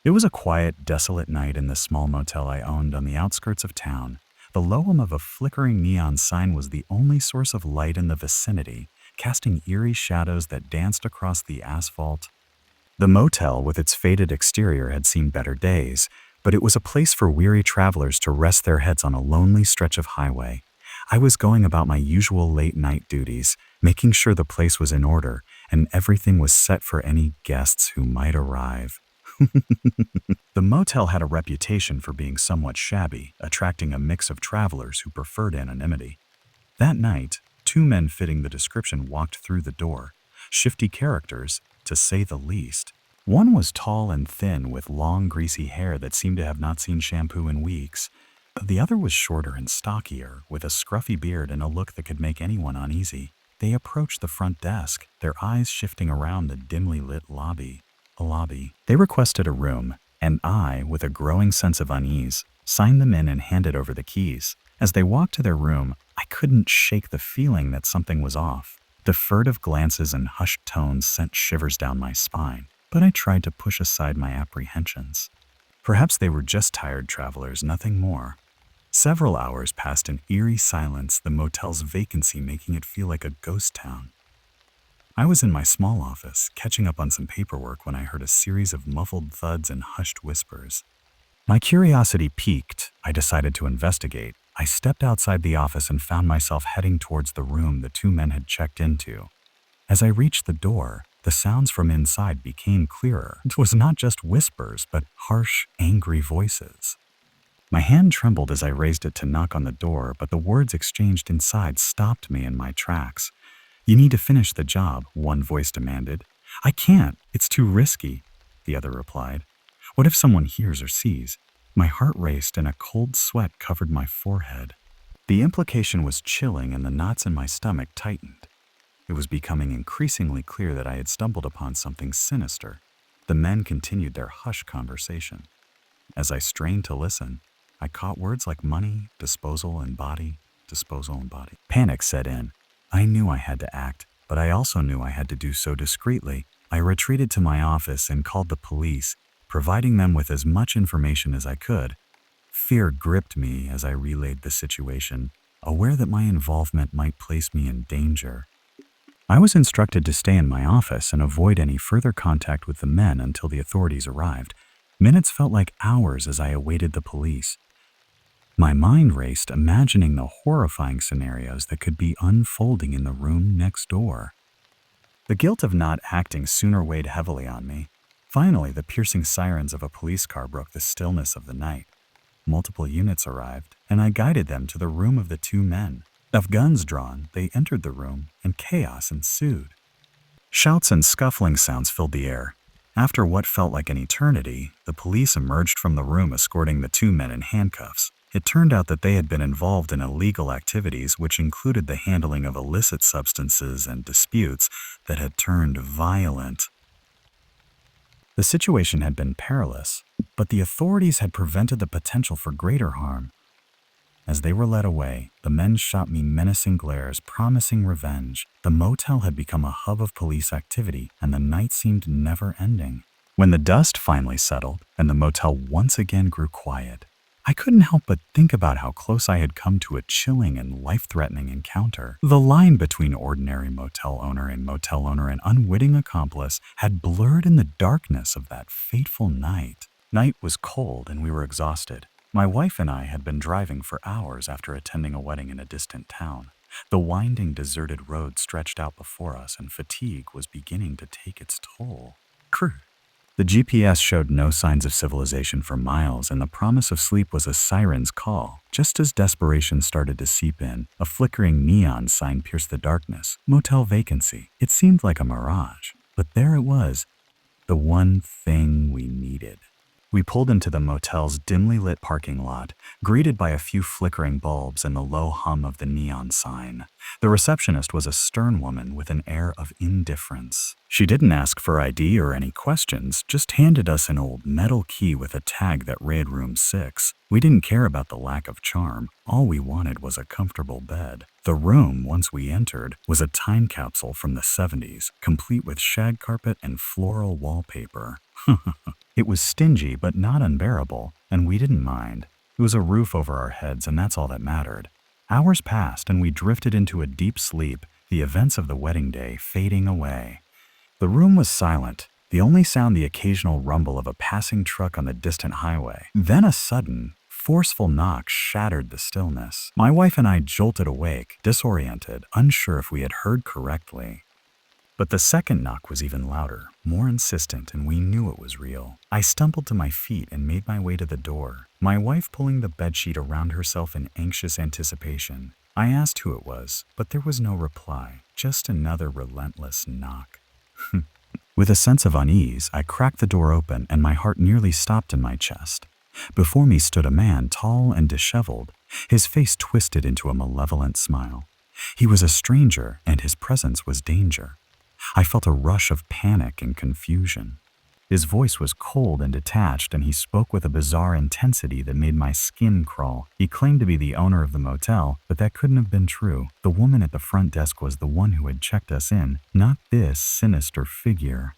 It was a quiet, desolate night in the small motel I owned on the outskirts of town. The low hum of a flickering neon sign was the only source of light in the vicinity, casting eerie shadows that danced across the asphalt. The motel, with its faded exterior, had seen better days, but it was a place for weary travelers to rest their heads on a lonely stretch of highway. I was going about my usual late-night duties, making sure the place was in order and everything was set for any guests who might arrive. The motel had a reputation for being somewhat shabby, attracting a mix of travelers who preferred anonymity. That night, two men fitting the description walked through the door, shifty characters, to say the least. One was tall and thin with long, greasy hair that seemed to have not seen shampoo in weeks. The other was shorter and stockier, with a scruffy beard and a look that could make anyone uneasy. They approached the front desk, their eyes shifting around the dimly lit lobby. They requested a room, and I, with a growing sense of unease, signed them in and handed over the keys. As they walked to their room, I couldn't shake the feeling that something was off. The furtive glances and hushed tones sent shivers down my spine, but I tried to push aside my apprehensions. Perhaps they were just tired travelers, nothing more. Several hours passed in eerie silence, the motel's vacancy making it feel like a ghost town. I was in my small office, catching up on some paperwork when I heard a series of muffled thuds and hushed whispers. My curiosity piqued. I decided to investigate. I stepped outside the office and found myself heading towards the room the two men had checked into. As I reached the door, the sounds from inside became clearer. It was not just whispers, but harsh, angry voices. My hand trembled as I raised it to knock on the door, but the words exchanged inside stopped me in my tracks. "You need to finish the job," one voice demanded. "I can't. It's too risky," the other replied. "What if someone hears or sees?" My heart raced and a cold sweat covered my forehead. The implication was chilling and the knots in my stomach tightened. It was becoming increasingly clear that I had stumbled upon something sinister. The men continued their hushed conversation. As I strained to listen, I caught words like money, disposal, and body. Panic set in. I knew I had to act, but I also knew I had to do so discreetly. I retreated to my office and called the police, providing them with as much information as I could. Fear gripped me as I relayed the situation, aware that my involvement might place me in danger. I was instructed to stay in my office and avoid any further contact with the men until the authorities arrived. Minutes felt like hours as I awaited the police. My mind raced, imagining the horrifying scenarios that could be unfolding in the room next door. The guilt of not acting sooner weighed heavily on me. Finally, the piercing sirens of a police car broke the stillness of the night. Multiple units arrived, and I guided them to the room of the two men. With guns drawn, they entered the room, and chaos ensued. Shouts and scuffling sounds filled the air. After what felt like an eternity, the police emerged from the room escorting the two men in handcuffs. It turned out that they had been involved in illegal activities which included the handling of illicit substances and disputes that had turned violent. The situation had been perilous, but the authorities had prevented the potential for greater harm. As they were led away, the men shot me menacing glares, promising revenge. The motel had become a hub of police activity, and the night seemed never ending. When the dust finally settled, and the motel once again grew quiet, I couldn't help but think about how close I had come to a chilling and life-threatening encounter. The line between ordinary motel owner and unwitting accomplice had blurred in the darkness of that fateful night. Night was cold and we were exhausted. My wife and I had been driving for hours after attending a wedding in a distant town. The winding, deserted road stretched out before us and fatigue was beginning to take its toll. The GPS showed no signs of civilization for miles, and the promise of sleep was a siren's call. Just as desperation started to seep in, a flickering neon sign pierced the darkness. Motel vacancy. It seemed like a mirage, but there it was, the one thing we needed. We pulled into the motel's dimly lit parking lot, greeted by a few flickering bulbs and the low hum of the neon sign. The receptionist was a stern woman with an air of indifference. She didn't ask for ID or any questions, just handed us an old metal key with a tag that read room 6. We didn't care about the lack of charm. All we wanted was a comfortable bed. The room, once we entered, was a time capsule from the 70s, complete with shag carpet and floral wallpaper. It was stingy but not unbearable, and we didn't mind. It was a roof over our heads, and that's all that mattered. Hours passed, and we drifted into a deep sleep, the events of the wedding day fading away. The room was silent, the only sound the occasional rumble of a passing truck on the distant highway. Then a sudden, forceful knock shattered the stillness. My wife and I jolted awake, disoriented, unsure if we had heard correctly. But the second knock was even louder, more insistent, and we knew it was real. I stumbled to my feet and made my way to the door, my wife pulling the bedsheet around herself in anxious anticipation. I asked who it was, but there was no reply, just another relentless knock. With a sense of unease, I cracked the door open and my heart nearly stopped in my chest. Before me stood a man, tall and disheveled, his face twisted into a malevolent smile. He was a stranger, and his presence was danger. I felt a rush of panic and confusion. His voice was cold and detached, and he spoke with a bizarre intensity that made my skin crawl. He claimed to be the owner of the motel, but that couldn't have been true. The woman at the front desk was the one who had checked us in, not this sinister figure.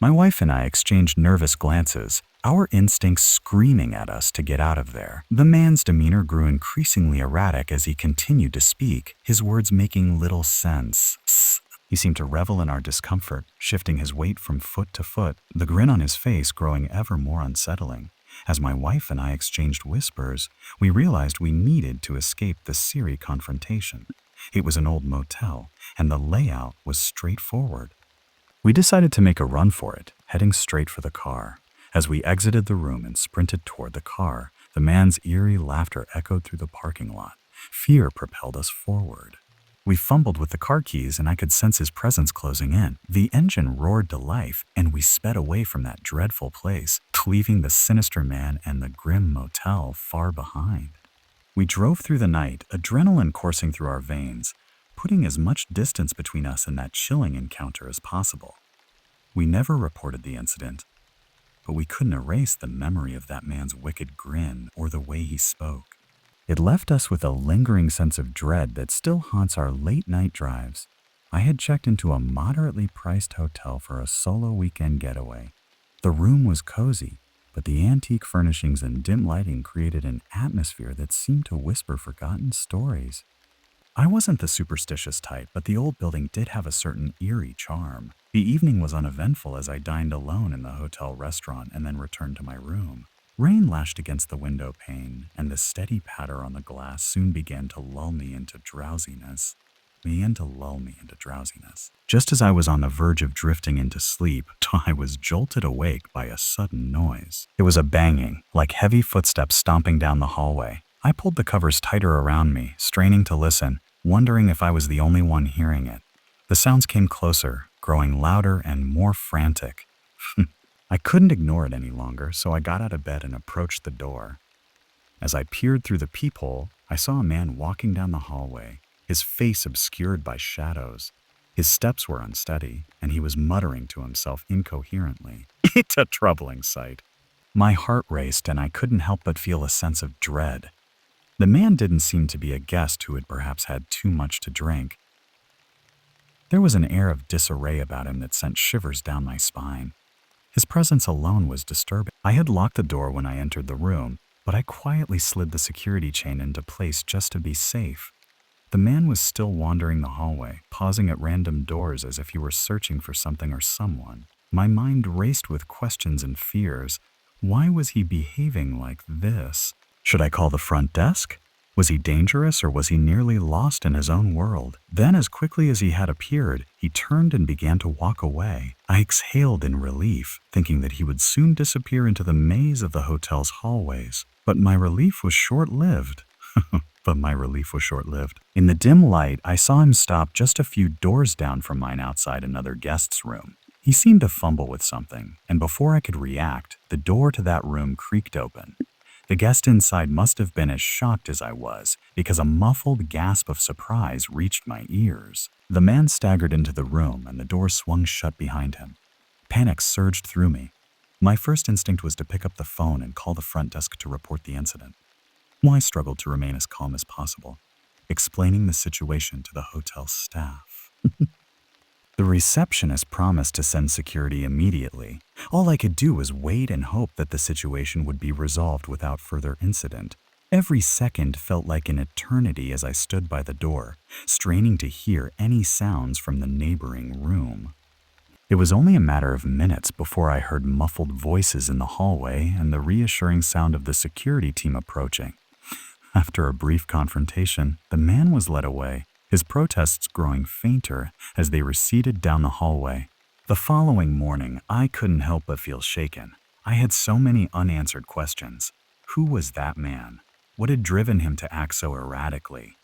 My wife and I exchanged nervous glances, our instincts screaming at us to get out of there. The man's demeanor grew increasingly erratic as he continued to speak, his words making little sense. He seemed to revel in our discomfort, shifting his weight from foot to foot, the grin on his face growing ever more unsettling. As my wife and I exchanged whispers, we realized we needed to escape the Siri confrontation. It was an old motel, and the layout was straightforward. We decided to make a run for it, heading straight for the car. As we exited the room and sprinted toward the car, the man's eerie laughter echoed through the parking lot. Fear propelled us forward. We fumbled with the car keys, and I could sense his presence closing in. The engine roared to life, and we sped away from that dreadful place, leaving the sinister man and the grim motel far behind. We drove through the night, adrenaline coursing through our veins, putting as much distance between us and that chilling encounter as possible. We never reported the incident, but we couldn't erase the memory of that man's wicked grin or the way he spoke. It left us with a lingering sense of dread that still haunts our late-night drives. I had checked into a moderately priced hotel for a solo weekend getaway. The room was cozy, but the antique furnishings and dim lighting created an atmosphere that seemed to whisper forgotten stories. I wasn't the superstitious type, but the old building did have a certain eerie charm. The evening was uneventful as I dined alone in the hotel restaurant and then returned to my room. Rain lashed against the window pane, and the steady patter on the glass soon began to lull me into drowsiness. Just as I was on the verge of drifting into sleep, I was jolted awake by a sudden noise. It was a banging, like heavy footsteps stomping down the hallway. I pulled the covers tighter around me, straining to listen, wondering if I was the only one hearing it. The sounds came closer, growing louder and more frantic. I couldn't ignore it any longer, so I got out of bed and approached the door. As I peered through the peephole, I saw a man walking down the hallway, his face obscured by shadows. His steps were unsteady, and he was muttering to himself incoherently. It's a troubling sight. My heart raced, and I couldn't help but feel a sense of dread. The man didn't seem to be a guest who had perhaps had too much to drink. There was an air of disarray about him that sent shivers down my spine. His presence alone was disturbing. I had locked the door when I entered the room, but I quietly slid the security chain into place just to be safe. The man was still wandering the hallway, pausing at random doors as if he were searching for something or someone. My mind raced with questions and fears. Why was he behaving like this? Should I call the front desk? Was he dangerous, or was he nearly lost in his own world? Then, as quickly as he had appeared, he turned and began to walk away. I exhaled in relief, thinking that he would soon disappear into the maze of the hotel's hallways. But my relief was short-lived. In the dim light, I saw him stop just a few doors down from mine outside another guest's room. He seemed to fumble with something, and before I could react, the door to that room creaked open. The guest inside must have been as shocked as I was, because a muffled gasp of surprise reached my ears. The man staggered into the room, and the door swung shut behind him. Panic surged through me. My first instinct was to pick up the phone and call the front desk to report the incident. I struggled to remain as calm as possible, explaining the situation to the hotel staff. The receptionist promised to send security immediately. All I could do was wait and hope that the situation would be resolved without further incident. Every second felt like an eternity as I stood by the door, straining to hear any sounds from the neighboring room. It was only a matter of minutes before I heard muffled voices in the hallway and the reassuring sound of the security team approaching. After a brief confrontation, the man was led away, his protests growing fainter as they receded down the hallway. The following morning, I couldn't help but feel shaken. I had so many unanswered questions. Who was that man? What had driven him to act so erratically?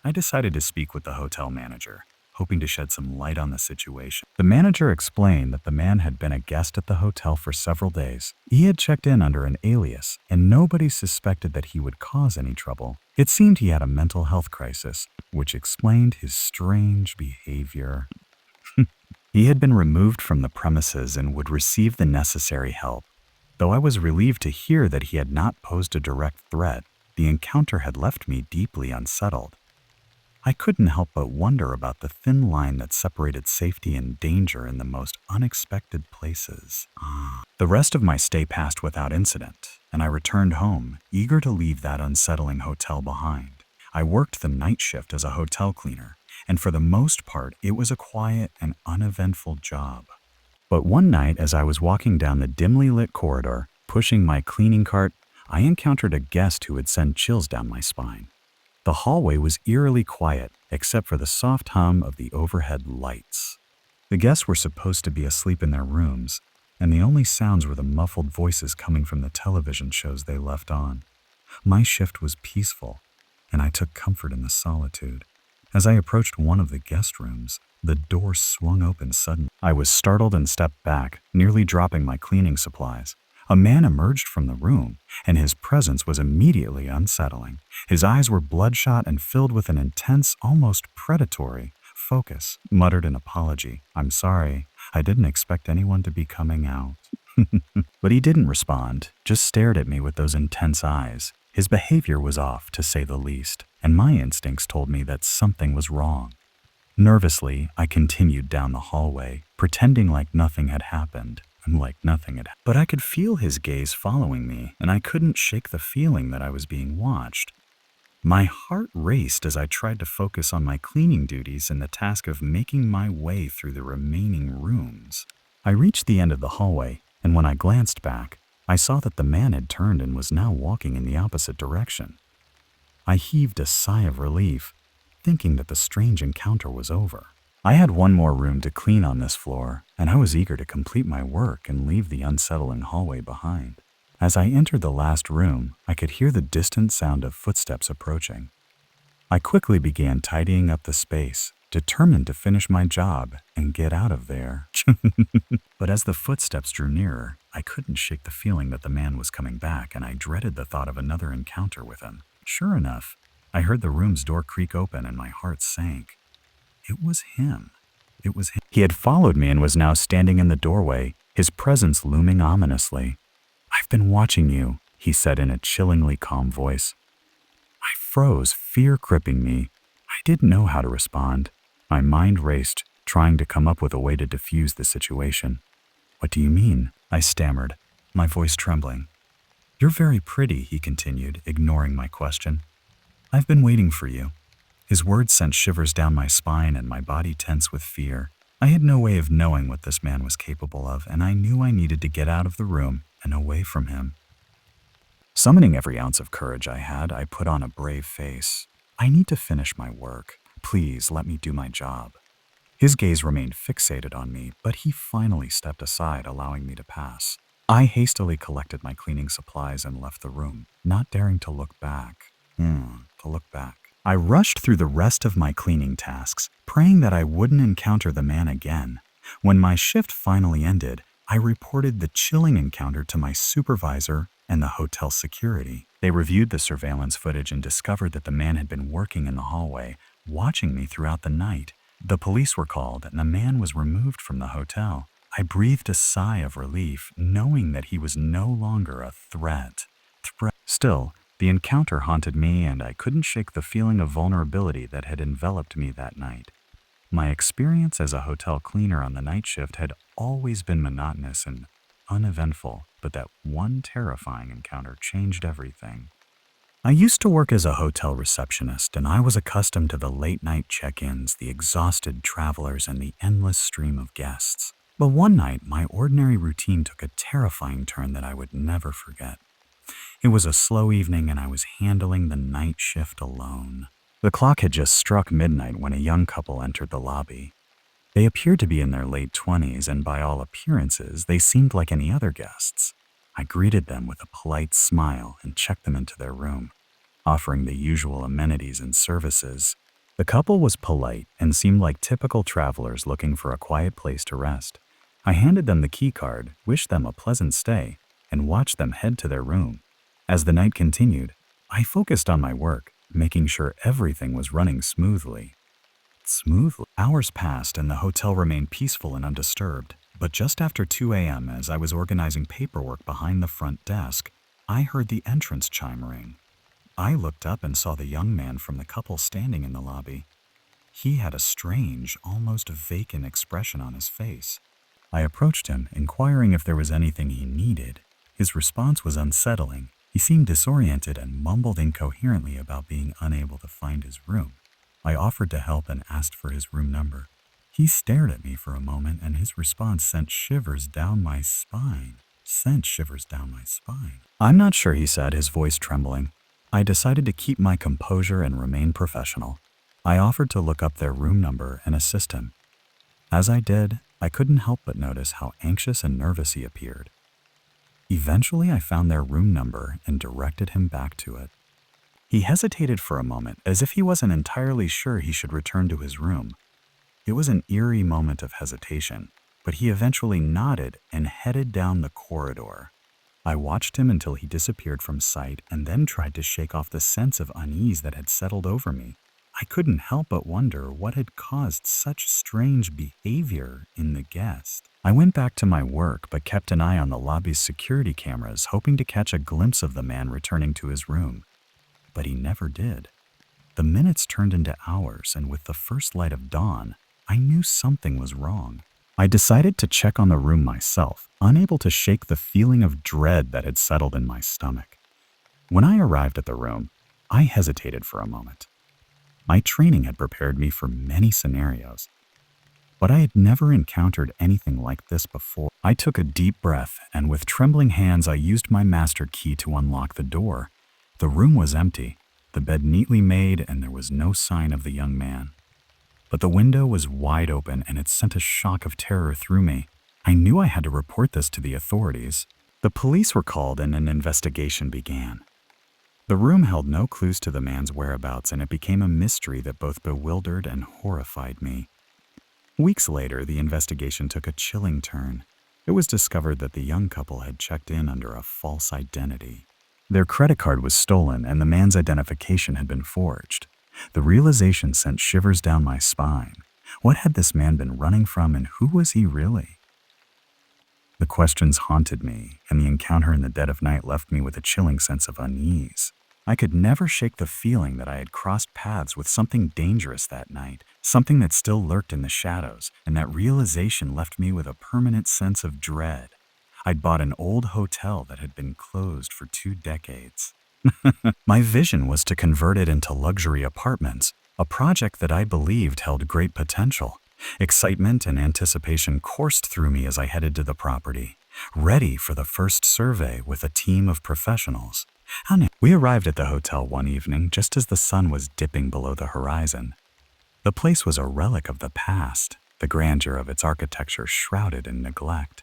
I decided to speak with the hotel manager, hoping to shed some light on the situation. The manager explained that the man had been a guest at the hotel for several days. He had checked in under an alias, and nobody suspected that he would cause any trouble. It seemed he had a mental health crisis, which explained his strange behavior. He had been removed from the premises and would receive the necessary help. Though I was relieved to hear that he had not posed a direct threat, the encounter had left me deeply unsettled. I couldn't help but wonder about the thin line that separated safety and danger in the most unexpected places. The rest of my stay passed without incident, and I returned home, eager to leave that unsettling hotel behind. I worked the night shift as a hotel cleaner, and for the most part, it was a quiet and uneventful job. But one night, as I was walking down the dimly lit corridor, pushing my cleaning cart, I encountered a guest who would send chills down my spine. The hallway was eerily quiet, except for the soft hum of the overhead lights. The guests were supposed to be asleep in their rooms, and the only sounds were the muffled voices coming from the television shows they left on. My shift was peaceful, and I took comfort in the solitude. As I approached one of the guest rooms, the door swung open suddenly. I was startled and stepped back, nearly dropping my cleaning supplies. A man emerged from the room, and his presence was immediately unsettling. His eyes were bloodshot and filled with an intense, almost predatory focus. Muttered an apology. "I'm sorry, I didn't expect anyone to be coming out." But he didn't respond, just stared at me with those intense eyes. His behavior was off, to say the least, and my instincts told me that something was wrong. Nervously, I continued down the hallway, pretending like nothing had happened. But I could feel his gaze following me, and I couldn't shake the feeling that I was being watched. My heart raced as I tried to focus on my cleaning duties and the task of making my way through the remaining rooms. I reached the end of the hallway, and when I glanced back, I saw that the man had turned and was now walking in the opposite direction. I heaved a sigh of relief, thinking that the strange encounter was over. I had one more room to clean on this floor, and I was eager to complete my work and leave the unsettling hallway behind. As I entered the last room, I could hear the distant sound of footsteps approaching. I quickly began tidying up the space, determined to finish my job and get out of there. But as the footsteps drew nearer, I couldn't shake the feeling that the man was coming back, and I dreaded the thought of another encounter with him. Sure enough, I heard the room's door creak open and my heart sank. It was him. He had followed me and was now standing in the doorway, his presence looming ominously. "I've been watching you," he said in a chillingly calm voice. I froze, fear gripping me. I didn't know how to respond. My mind raced, trying to come up with a way to defuse the situation. "What do you mean?" I stammered, my voice trembling. "You're very pretty," he continued, ignoring my question. "I've been waiting for you." His words sent shivers down my spine and my body tense with fear. I had no way of knowing what this man was capable of, and I knew I needed to get out of the room and away from him. Summoning every ounce of courage I had, I put on a brave face. "I need to finish my work. Please let me do my job." His gaze remained fixated on me, but he finally stepped aside, allowing me to pass. I hastily collected my cleaning supplies and left the room, not daring to look back. I rushed through the rest of my cleaning tasks, praying that I wouldn't encounter the man again. When my shift finally ended, I reported the chilling encounter to my supervisor and the hotel security. They reviewed the surveillance footage and discovered that the man had been working in the hallway, watching me throughout the night. The police were called and the man was removed from the hotel. I breathed a sigh of relief, knowing that he was no longer a threat. Still, the encounter haunted me, and I couldn't shake the feeling of vulnerability that had enveloped me that night. My experience as a hotel cleaner on the night shift had always been monotonous and uneventful, but that one terrifying encounter changed everything. I used to work as a hotel receptionist, and I was accustomed to the late-night check-ins, the exhausted travelers, and the endless stream of guests. But one night, my ordinary routine took a terrifying turn that I would never forget. It was a slow evening, and I was handling the night shift alone. The clock had just struck midnight when a young couple entered the lobby. They appeared to be in their late 20s, and by all appearances, they seemed like any other guests. I greeted them with a polite smile and checked them into their room, offering the usual amenities and services. The couple was polite and seemed like typical travelers looking for a quiet place to rest. I handed them the key card, wished them a pleasant stay, and watched them head to their room. As the night continued, I focused on my work, making sure everything was running smoothly. Hours passed and the hotel remained peaceful and undisturbed. But just after 2 a.m., as I was organizing paperwork behind the front desk, I heard the entrance chime ring. I looked up and saw the young man from the couple standing in the lobby. He had a strange, almost vacant expression on his face. I approached him, inquiring if there was anything he needed. His response was unsettling. He seemed disoriented and mumbled incoherently about being unable to find his room. I offered to help and asked for his room number. He stared at me for a moment, and his response sent shivers down my spine. "I'm not sure," he said, his voice trembling. I decided to keep my composure and remain professional. I offered to look up their room number and assist him. As I did, I couldn't help but notice how anxious and nervous he appeared. Eventually, I found their room number and directed him back to it. He hesitated for a moment, as if he wasn't entirely sure he should return to his room. It was an eerie moment of hesitation, but he eventually nodded and headed down the corridor. I watched him until he disappeared from sight and then tried to shake off the sense of unease that had settled over me. I couldn't help but wonder what had caused such strange behavior in the guest. I went back to my work but kept an eye on the lobby's security cameras, hoping to catch a glimpse of the man returning to his room. But he never did. The minutes turned into hours, and with the first light of dawn, I knew something was wrong. I decided to check on the room myself, unable to shake the feeling of dread that had settled in my stomach. When I arrived at the room, I hesitated for a moment. My training had prepared me for many scenarios, but I had never encountered anything like this before. I took a deep breath, and with trembling hands, I used my master key to unlock the door. The room was empty, the bed neatly made, and there was no sign of the young man. But the window was wide open, and it sent a shock of terror through me. I knew I had to report this to the authorities. The police were called, and an investigation began. The room held no clues to the man's whereabouts, and it became a mystery that both bewildered and horrified me. Weeks later, the investigation took a chilling turn. It was discovered that the young couple had checked in under a false identity. Their credit card was stolen, and the man's identification had been forged. The realization sent shivers down my spine. What had this man been running from, and who was he really? The questions haunted me, and the encounter in the dead of night left me with a chilling sense of unease. I could never shake the feeling that I had crossed paths with something dangerous that night, something that still lurked in the shadows, and that realization left me with a permanent sense of dread. I'd bought an old hotel that had been closed for 2 decades. My vision was to convert it into luxury apartments, a project that I believed held great potential. Excitement and anticipation coursed through me as I headed to the property, ready for the first survey with a team of professionals. We arrived at the hotel one evening just as the sun was dipping below the horizon. The place was a relic of the past, the grandeur of its architecture shrouded in neglect.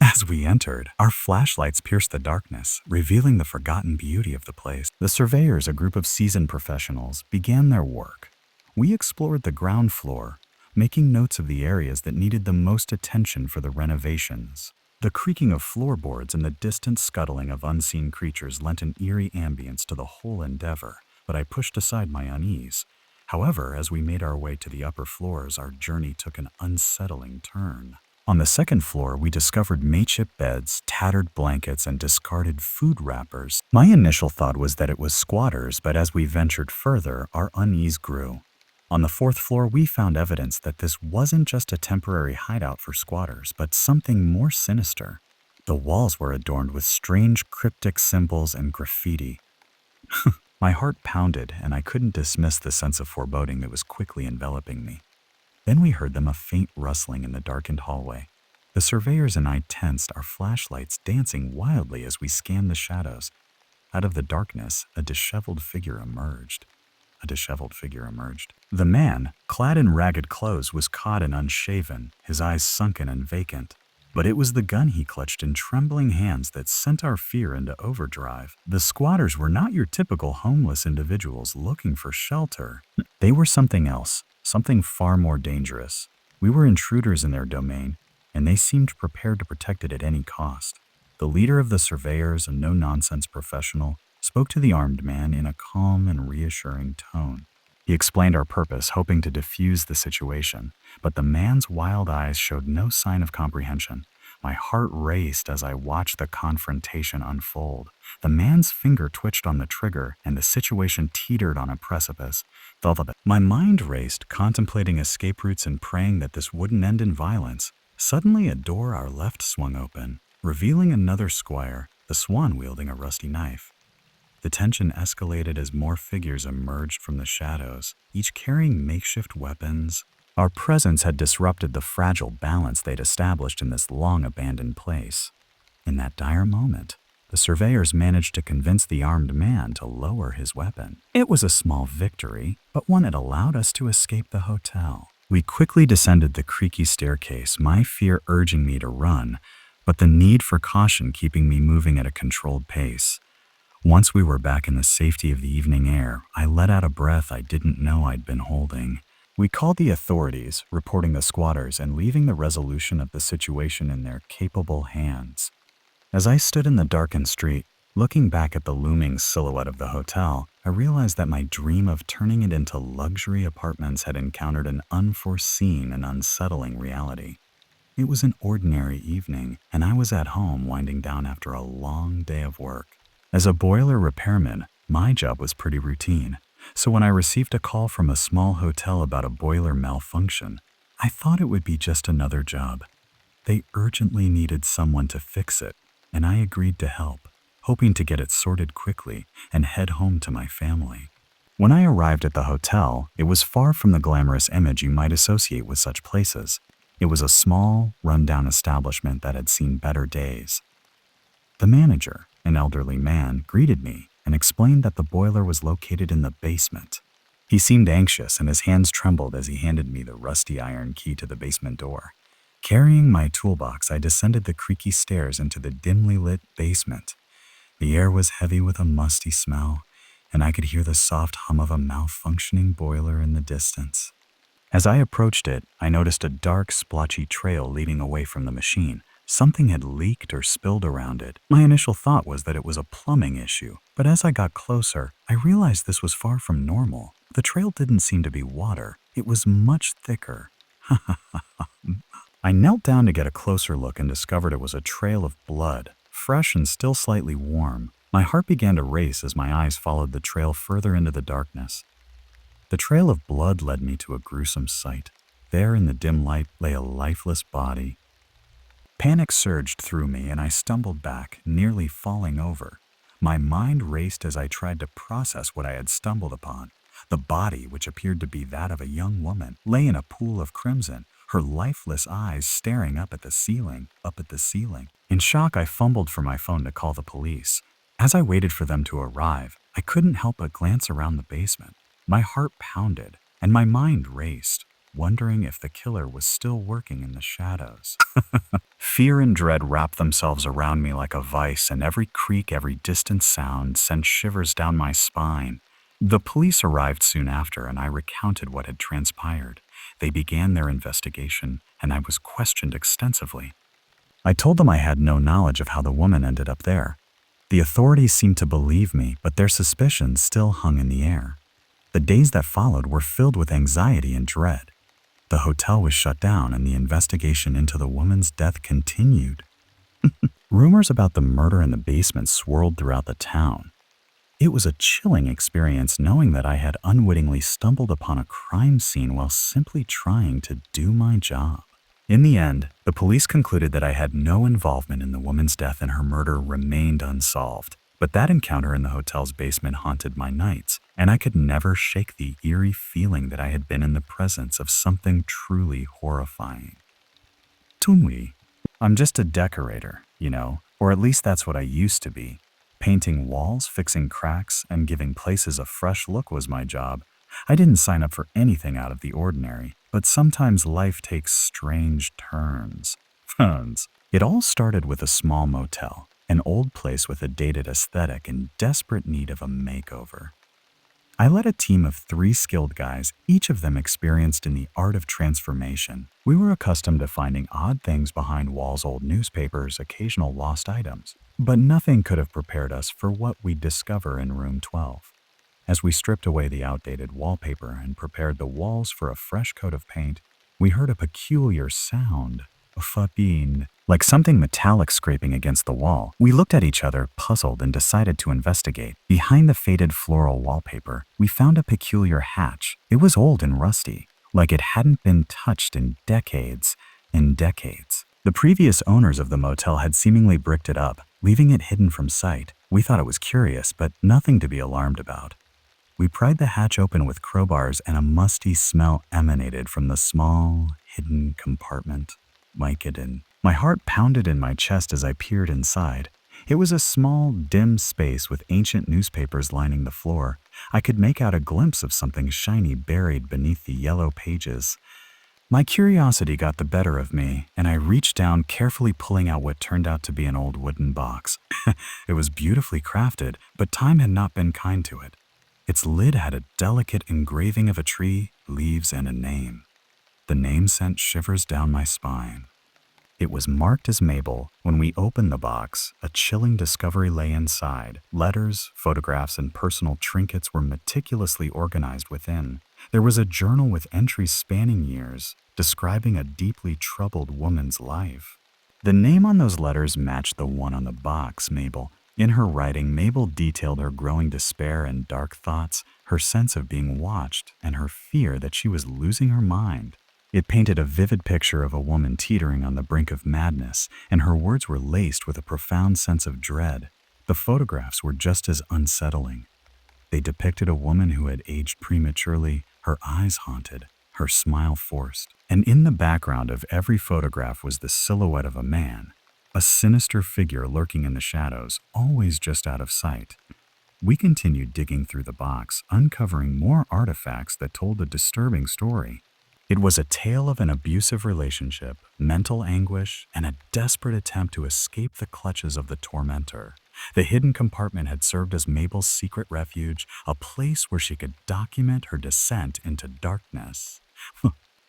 As we entered, our flashlights pierced the darkness, revealing the forgotten beauty of the place. The surveyors, a group of seasoned professionals, began their work. We explored the ground floor, making notes of the areas that needed the most attention for the renovations. The creaking of floorboards and the distant scuttling of unseen creatures lent an eerie ambience to the whole endeavor, but I pushed aside my unease. However, as we made our way to the upper floors, our journey took an unsettling turn. On the second floor, we discovered makeshift beds, tattered blankets, and discarded food wrappers. My initial thought was that it was squatters, but as we ventured further, our unease grew. On the fourth floor, we found evidence that this wasn't just a temporary hideout for squatters, but something more sinister. The walls were adorned with strange cryptic symbols and graffiti. My heart pounded, and I couldn't dismiss the sense of foreboding that was quickly enveloping me. Then we heard a faint rustling in the darkened hallway. The surveyors and I tensed, our flashlights dancing wildly as we scanned the shadows. Out of the darkness, a disheveled figure emerged. The man, clad in ragged clothes, was caught and unshaven, his eyes sunken and vacant. But it was the gun he clutched in trembling hands that sent our fear into overdrive. The squatters were not your typical homeless individuals looking for shelter. They were something else, something far more dangerous. We were intruders in their domain, and they seemed prepared to protect it at any cost. The leader of the surveyors, a no-nonsense professional, spoke to the armed man in a calm and reassuring tone. He explained our purpose, hoping to defuse the situation, but the man's wild eyes showed no sign of comprehension. My heart raced as I watched the confrontation unfold. The man's finger twitched on the trigger, and the situation teetered on a precipice. My mind raced, contemplating escape routes and praying that this wouldn't end in violence. Suddenly, a door our left swung open, revealing another squire, the swan wielding a rusty knife. The tension escalated as more figures emerged from the shadows, each carrying makeshift weapons. Our presence had disrupted the fragile balance they'd established in this long-abandoned place. In that dire moment, the surveyors managed to convince the armed man to lower his weapon. It was a small victory, but one that allowed us to escape the hotel. We quickly descended the creaky staircase, my fear urging me to run, but the need for caution keeping me moving at a controlled pace. Once we were back in the safety of the evening air, I let out a breath I didn't know I'd been holding. We called the authorities, reporting the squatters and leaving the resolution of the situation in their capable hands. As I stood in the darkened street, looking back at the looming silhouette of the hotel, I realized that my dream of turning it into luxury apartments had encountered an unforeseen and unsettling reality. It was an ordinary evening, and I was at home winding down after a long day of work. As a boiler repairman, my job was pretty routine, so when I received a call from a small hotel about a boiler malfunction, I thought it would be just another job. They urgently needed someone to fix it, and I agreed to help, hoping to get it sorted quickly and head home to my family. When I arrived at the hotel, it was far from the glamorous image you might associate with such places. It was a small, run-down establishment that had seen better days. The manager, an elderly man, greeted me and explained that the boiler was located in the basement. He seemed anxious and his hands trembled as he handed me the rusty iron key to the basement door. Carrying my toolbox, I descended the creaky stairs into the dimly lit basement. The air was heavy with a musty smell, and I could hear the soft hum of a malfunctioning boiler in the distance. As I approached it, I noticed a dark, splotchy trail leading away from the machine. Something had leaked or spilled around it. My initial thought was that it was a plumbing issue, but as I got closer, I realized this was far from normal. The trail didn't seem to be water. It was much thicker. I knelt down to get a closer look and discovered it was a trail of blood, fresh and still slightly warm. My heart began to race as my eyes followed the trail further into the darkness. The trail of blood led me to a gruesome sight. There in the dim light lay a lifeless body. Panic surged through me and I stumbled back, nearly falling over. My mind raced as I tried to process what I had stumbled upon. The body, which appeared to be that of a young woman, lay in a pool of crimson, her lifeless eyes staring up at the ceiling. In shock, I fumbled for my phone to call the police. As I waited for them to arrive, I couldn't help but glance around the basement. My heart pounded and my mind raced, wondering if the killer was still working in the shadows. Fear and dread wrapped themselves around me like a vice, and every creak, every distant sound sent shivers down my spine. The police arrived soon after, and I recounted what had transpired. They began their investigation, and I was questioned extensively. I told them I had no knowledge of how the woman ended up there. The authorities seemed to believe me, but their suspicions still hung in the air. The days that followed were filled with anxiety and dread. The hotel was shut down and the investigation into the woman's death continued. Rumors about the murder in the basement swirled throughout the town. It was a chilling experience knowing that I had unwittingly stumbled upon a crime scene while simply trying to do my job. In the end, the police concluded that I had no involvement in the woman's death and her murder remained unsolved. But that encounter in the hotel's basement haunted my nights, and I could never shake the eerie feeling that I had been in the presence of something truly horrifying. Tunwi. I'm just a decorator, or at least that's what I used to be. Painting walls, fixing cracks, and giving places a fresh look was my job. I didn't sign up for anything out of the ordinary, but sometimes life takes strange turns. It all started with a small motel, an old place with a dated aesthetic in desperate need of a makeover. I led a team of 3 skilled guys, each of them experienced in the art of transformation. We were accustomed to finding odd things behind walls, old newspapers, occasional lost items, but nothing could have prepared us for what we'd discover in room 12. As we stripped away the outdated wallpaper and prepared the walls for a fresh coat of paint, we heard a peculiar sound, a fatin, like something metallic scraping against the wall. We looked at each other, puzzled, and decided to investigate. Behind the faded floral wallpaper, we found a peculiar hatch. It was old and rusty, like it hadn't been touched in decades and decades. The previous owners of the motel had seemingly bricked it up, leaving it hidden from sight. We thought it was curious, but nothing to be alarmed about. We pried the hatch open with crowbars and a musty smell emanated from the small, hidden compartment. My heart pounded in my chest as I peered inside. It was a small, dim space with ancient newspapers lining the floor. I could make out a glimpse of something shiny buried beneath the yellow pages. My curiosity got the better of me, and I reached down, carefully pulling out what turned out to be an old wooden box. It was beautifully crafted, but time had not been kind to it. Its lid had a delicate engraving of a tree, leaves, and a name. The name sent shivers down my spine. It was marked as Mabel. When we opened the box, a chilling discovery lay inside. Letters, photographs, and personal trinkets were meticulously organized within. There was a journal with entries spanning years, describing a deeply troubled woman's life. The name on those letters matched the one on the box, Mabel. In her writing, Mabel detailed her growing despair and dark thoughts, her sense of being watched, and her fear that she was losing her mind. It painted a vivid picture of a woman teetering on the brink of madness, and her words were laced with a profound sense of dread. The photographs were just as unsettling. They depicted a woman who had aged prematurely, her eyes haunted, her smile forced. And in the background of every photograph was the silhouette of a man, a sinister figure lurking in the shadows, always just out of sight. We continued digging through the box, uncovering more artifacts that told a disturbing story. It was a tale of an abusive relationship, mental anguish, and a desperate attempt to escape the clutches of the tormentor. The hidden compartment had served as Mabel's secret refuge, a place where she could document her descent into darkness.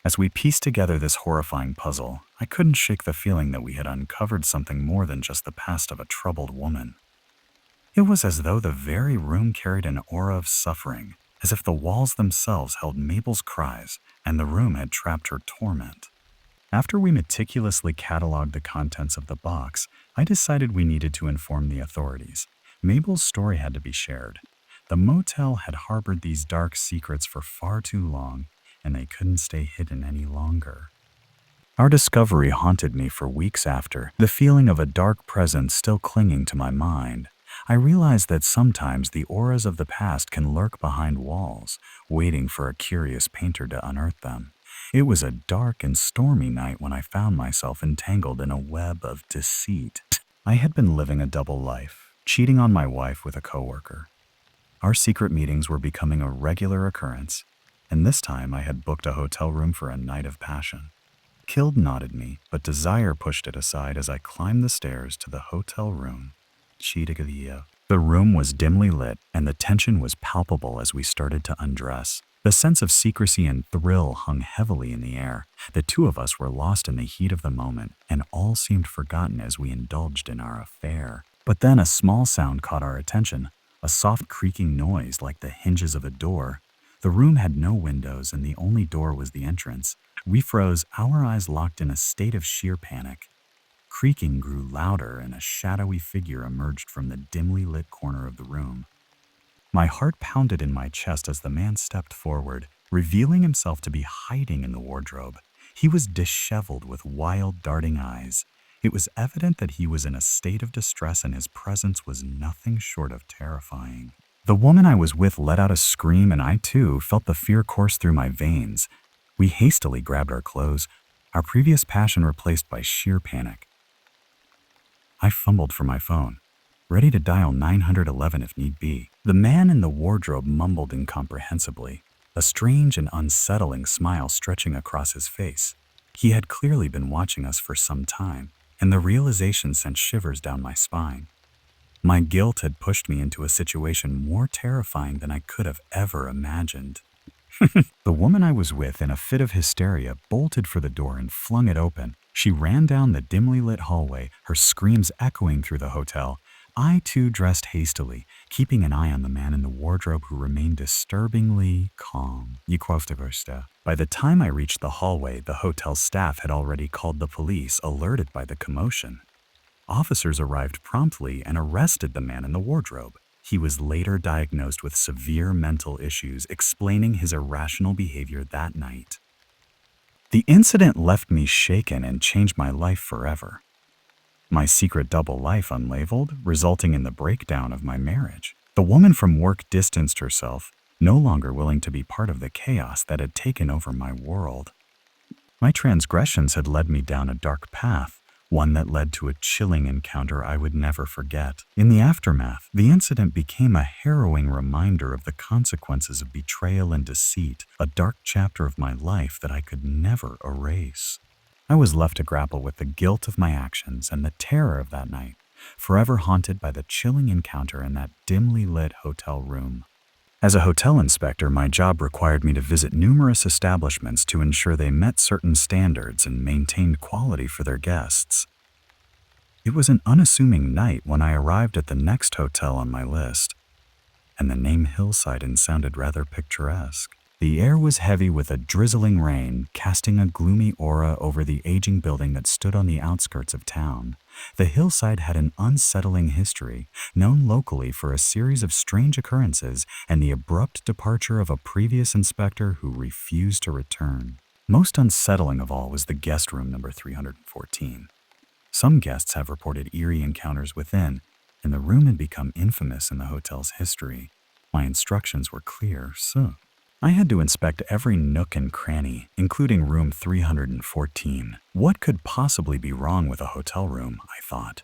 As we pieced together this horrifying puzzle, I couldn't shake the feeling that we had uncovered something more than just the past of a troubled woman. It was as though the very room carried an aura of suffering, as if the walls themselves held Mabel's cries and the room had trapped her torment. After we meticulously cataloged the contents of the box, I decided we needed to inform the authorities. Mabel's story had to be shared. The motel had harbored these dark secrets for far too long, and they couldn't stay hidden any longer. Our discovery haunted me for weeks after, the feeling of a dark presence still clinging to my mind. I realized that sometimes the auras of the past can lurk behind walls, waiting for a curious painter to unearth them. It was a dark and stormy night when I found myself entangled in a web of deceit. I had been living a double life, cheating on my wife with a coworker. Our secret meetings were becoming a regular occurrence, and this time I had booked a hotel room for a night of passion. Guilt nodded me, but desire pushed it aside as I climbed the stairs to the hotel room. The room was dimly lit, and the tension was palpable as we started to undress. The sense of secrecy and thrill hung heavily in the air. The two of us were lost in the heat of the moment, and all seemed forgotten as we indulged in our affair. But then a small sound caught our attention, a soft creaking noise like the hinges of a door. The room had no windows, and the only door was the entrance. We froze, our eyes locked in a state of sheer panic. Creaking grew louder, and a shadowy figure emerged from the dimly lit corner of the room. My heart pounded in my chest as the man stepped forward, revealing himself to be hiding in the wardrobe. He was disheveled with wild, darting eyes. It was evident that he was in a state of distress, and his presence was nothing short of terrifying. The woman I was with let out a scream, and I too felt the fear course through my veins. We hastily grabbed our clothes, our previous passion replaced by sheer panic. I fumbled for my phone, ready to dial 911 if need be. The man in the wardrobe mumbled incomprehensibly, a strange and unsettling smile stretching across his face. He had clearly been watching us for some time, and the realization sent shivers down my spine. My guilt had pushed me into a situation more terrifying than I could have ever imagined. The woman I was with, in a fit of hysteria, bolted for the door and flung it open. She ran down the dimly lit hallway, her screams echoing through the hotel. I too dressed hastily, keeping an eye on the man in the wardrobe, who remained disturbingly calm. By the time I reached the hallway, the hotel staff had already called the police, alerted by the commotion. Officers arrived promptly and arrested the man in the wardrobe. He was later diagnosed with severe mental issues, explaining his irrational behavior that night. The incident left me shaken and changed my life forever. My secret double life unraveled, resulting in the breakdown of my marriage. The woman from work distanced herself, no longer willing to be part of the chaos that had taken over my world. My transgressions had led me down a dark path, one that led to a chilling encounter I would never forget. In the aftermath, the incident became a harrowing reminder of the consequences of betrayal and deceit, a dark chapter of my life that I could never erase. I was left to grapple with the guilt of my actions and the terror of that night, forever haunted by the chilling encounter in that dimly lit hotel room. As a hotel inspector, my job required me to visit numerous establishments to ensure they met certain standards and maintained quality for their guests. It was an unassuming night when I arrived at the next hotel on my list, and the name Hillside Inn sounded rather picturesque. The air was heavy with a drizzling rain, casting a gloomy aura over the aging building that stood on the outskirts of town. The hillside had an unsettling history, known locally for a series of strange occurrences and the abrupt departure of a previous inspector who refused to return. Most unsettling of all was the guest room number 314. Some guests have reported eerie encounters within, and the room had become infamous in the hotel's history. My instructions were clear, so I had to inspect every nook and cranny, including room 314. What could possibly be wrong with a hotel room, I thought.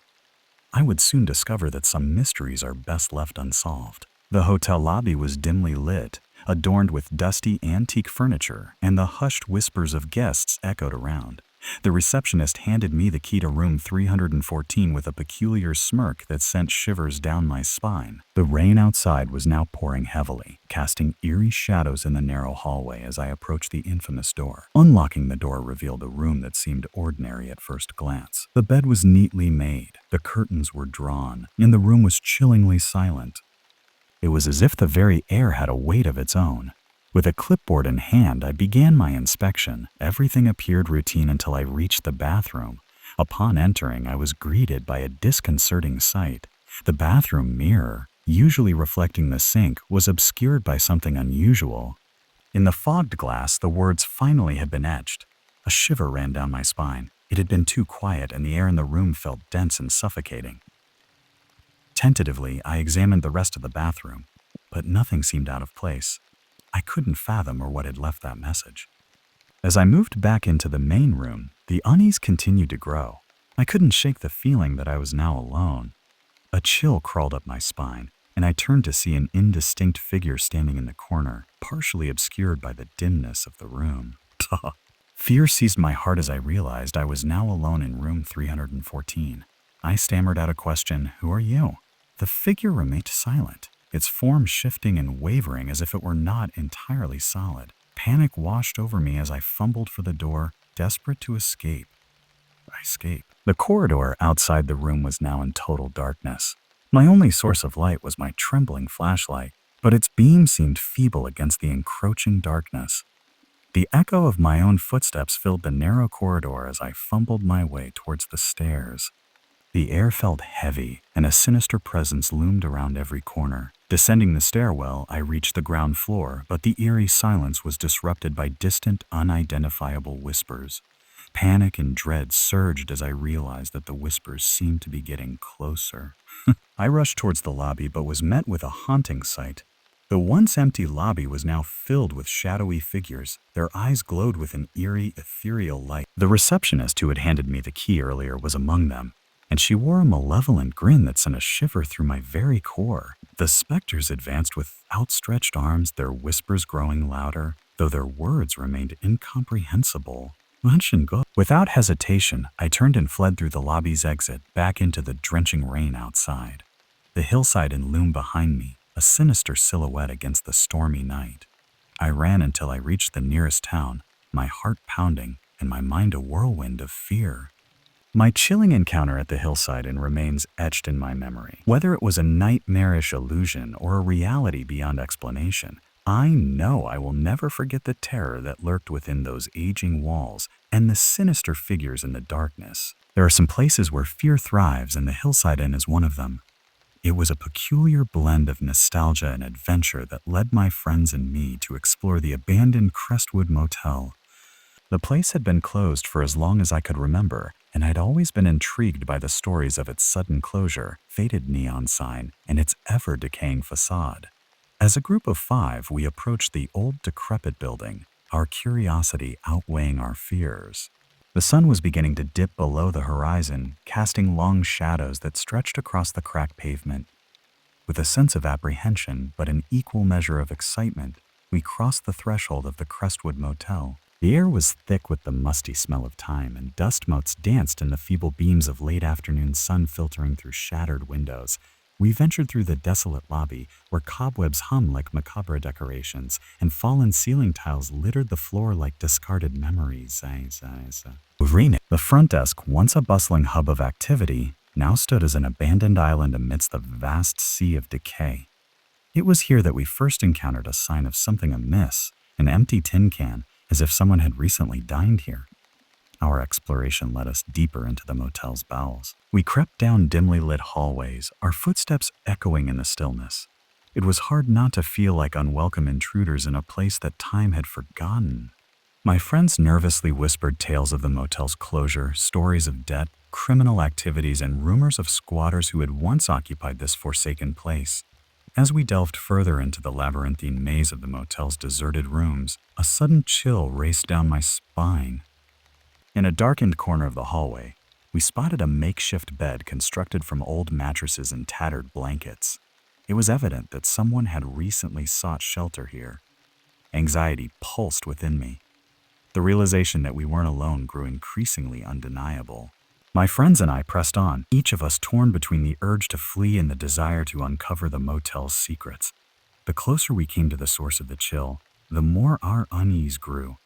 I would soon discover that some mysteries are best left unsolved. The hotel lobby was dimly lit, adorned with dusty antique furniture, and the hushed whispers of guests echoed around. The receptionist handed me the key to room 314 with a peculiar smirk that sent shivers down my spine. The rain outside was now pouring heavily, casting eerie shadows in the narrow hallway as I approached the infamous door. Unlocking the door revealed a room that seemed ordinary at first glance. The bed was neatly made, the curtains were drawn, and the room was chillingly silent. It was as if the very air had a weight of its own. With a clipboard in hand, I began my inspection. Everything appeared routine until I reached the bathroom. Upon entering, I was greeted by a disconcerting sight. The bathroom mirror, usually reflecting the sink, was obscured by something unusual. In the fogged glass, the words "finally" had been etched. A shiver ran down my spine. It had been too quiet, and the air in the room felt dense and suffocating. Tentatively, I examined the rest of the bathroom, but nothing seemed out of place. I couldn't fathom what had left that message. As I moved back into the main room, the unease continued to grow. I couldn't shake the feeling that I was now alone. A chill crawled up my spine, and I turned to see an indistinct figure standing in the corner, partially obscured by the dimness of the room. Fear seized my heart as I realized I was now alone in room 314. I stammered out a question, "Who are you?" The figure remained silent, its form shifting and wavering as if it were not entirely solid. Panic washed over me as I fumbled for the door, desperate to escape. The corridor outside the room was now in total darkness. My only source of light was my trembling flashlight, but its beam seemed feeble against the encroaching darkness. The echo of my own footsteps filled the narrow corridor as I fumbled my way towards the stairs. The air felt heavy, and a sinister presence loomed around every corner. Descending the stairwell, I reached the ground floor, but the eerie silence was disrupted by distant, unidentifiable whispers. Panic and dread surged as I realized that the whispers seemed to be getting closer. I rushed towards the lobby but was met with a haunting sight. The once empty lobby was now filled with shadowy figures. Their eyes glowed with an eerie, ethereal light. The receptionist who had handed me the key earlier was among them, and she wore a malevolent grin that sent a shiver through my very core. The specters advanced with outstretched arms, their whispers growing louder, though their words remained incomprehensible. Without hesitation, I turned and fled through the lobby's exit, back into the drenching rain outside. The hillside loomed behind me, a sinister silhouette against the stormy night. I ran until I reached the nearest town, my heart pounding and my mind a whirlwind of fear. My chilling encounter at the hillside remains etched in my memory. Whether it was a nightmarish illusion or a reality beyond explanation, I know I will never forget the terror that lurked within those aging walls and the sinister figures in the darkness. There are some places where fear thrives, and the hillside inn is one of them. It was a peculiar blend of nostalgia and adventure that led my friends and me to explore the abandoned Crestwood Motel. The place had been closed for as long as I could remember, and I'd always been intrigued by the stories of its sudden closure, faded neon sign, and its ever-decaying facade. As a group of 5, we approached the old, decrepit building, our curiosity outweighing our fears. The sun was beginning to dip below the horizon, casting long shadows that stretched across the cracked pavement. With a sense of apprehension, but an equal measure of excitement, we crossed the threshold of the Crestwood Motel. The air was thick with the musty smell of time, and dust motes danced in the feeble beams of late afternoon sun filtering through shattered windows. We ventured through the desolate lobby, where cobwebs hum like macabre decorations, and fallen ceiling tiles littered the floor like discarded memories. The front desk, once a bustling hub of activity, now stood as an abandoned island amidst the vast sea of decay. It was here that we first encountered a sign of something amiss, an empty tin can, as if someone had recently dined here. Our exploration led us deeper into the motel's bowels. We crept down dimly lit hallways, our footsteps echoing in the stillness. It was hard not to feel like unwelcome intruders in a place that time had forgotten. My friends nervously whispered tales of the motel's closure, stories of debt, criminal activities, and rumors of squatters who had once occupied this forsaken place. As we delved further into the labyrinthine maze of the motel's deserted rooms, a sudden chill raced down my spine. In a darkened corner of the hallway, we spotted a makeshift bed constructed from old mattresses and tattered blankets. It was evident that someone had recently sought shelter here. Anxiety pulsed within me. The realization that we weren't alone grew increasingly undeniable. My friends and I pressed on, each of us torn between the urge to flee and the desire to uncover the motel's secrets. The closer we came to the source of the chill, the more our unease grew.